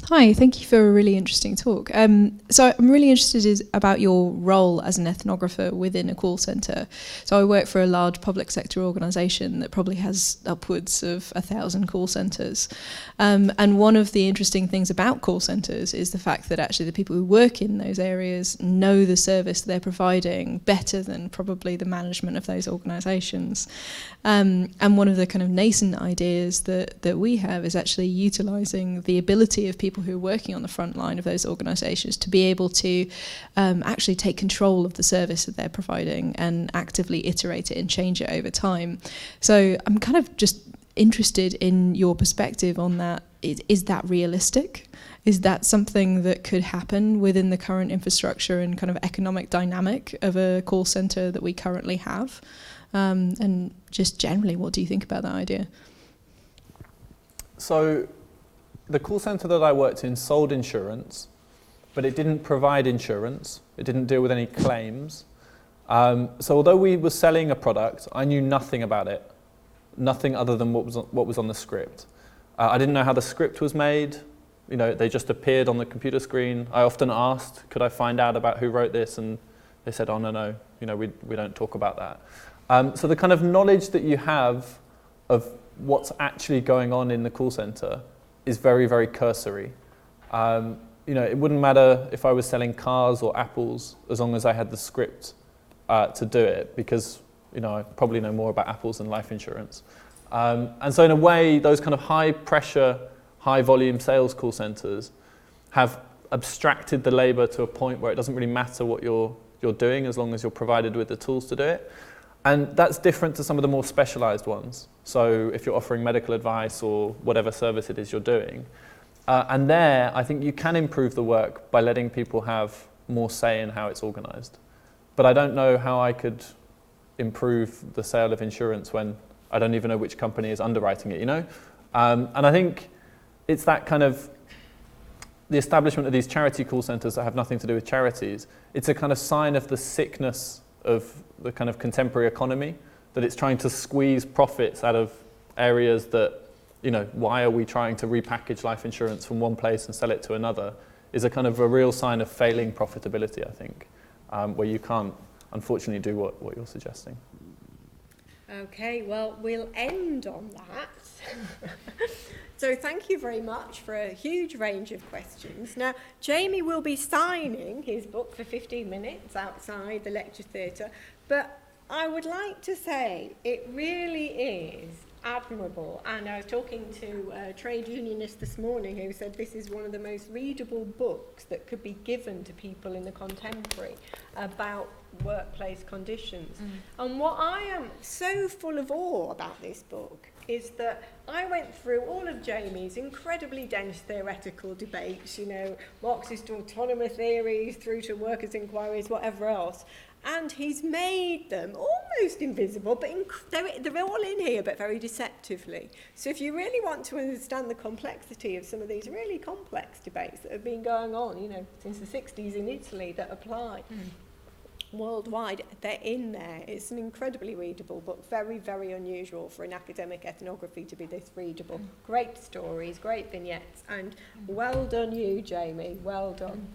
Hi, thank you for a really interesting talk. So I'm really interested about your role as an ethnographer within a call centre. So I work for a large public sector organisation that probably has upwards of 1,000 call centres. And one of the interesting things about call centres is the fact that actually the people who work in those areas know the service they're providing better than probably the management of those organisations. And one of the kind of nascent ideas that we have is actually utilising the ability of people who are working on the front line of those organisations to be able to actually take control of the service that they're providing and actively iterate it and change it over time. So I'm kind of just interested in your perspective on that. Is that realistic? Is that something that could happen within the current infrastructure and kind of economic dynamic of a call centre that we currently have? And just generally, what do you think about that idea? So the call centre that I worked in sold insurance, but it didn't provide insurance. It didn't deal with any claims. So although we were selling a product, I knew nothing about it, nothing other than what was on the script. I didn't know how the script was made. You know, they just appeared on the computer screen. I often asked, could I find out about who wrote this? And they said, oh, no, you know, we don't talk about that. So the kind of knowledge that you have of what's actually going on in the call centre is very, very cursory. You know, it wouldn't matter if I was selling cars or apples as long as I had the script to do it, because, you know, I probably know more about apples than life insurance. And so in a way, those kind of high pressure, high volume sales call centres have abstracted the labour to a point where it doesn't really matter what you're doing as long as you're provided with the tools to do it. And that's different to some of the more specialised ones. So if you're offering medical advice or whatever service it is you're doing. And there, I think you can improve the work by letting people have more say in how it's organised. But I don't know how I could improve the sale of insurance when I don't even know which company is underwriting it, you know? And I think it's that kind of, the establishment of these charity call centres that have nothing to do with charities, it's a kind of sign of the sickness of the kind of contemporary economy, that it's trying to squeeze profits out of areas that, you know, why are we trying to repackage life insurance from one place and sell it to another, is a kind of a real sign of failing profitability, I think, where you can't, unfortunately, do what you're suggesting. Okay, well, we'll end on that. So thank you very much for a huge range of questions. Now, Jamie will be signing his book for 15 minutes outside the lecture theatre, but I would like to say it really is admirable. And I was talking to a trade unionist this morning who said this is one of the most readable books that could be given to people in the contemporary about workplace conditions. And what I am so full of awe about this book is that I went through all of Jamie's incredibly dense theoretical debates, you know, Marxist autonomous theories through to workers' inquiries, whatever else, and he's made them almost invisible, but they're all in here, but very deceptively. So if you really want to understand the complexity of some of these really complex debates that have been going on, you know, since the 60s in Italy that apply worldwide, they're in there. It's an incredibly readable book, very, very unusual for an academic ethnography to be this readable. Great stories, great vignettes, and well done you, Jamie, well done.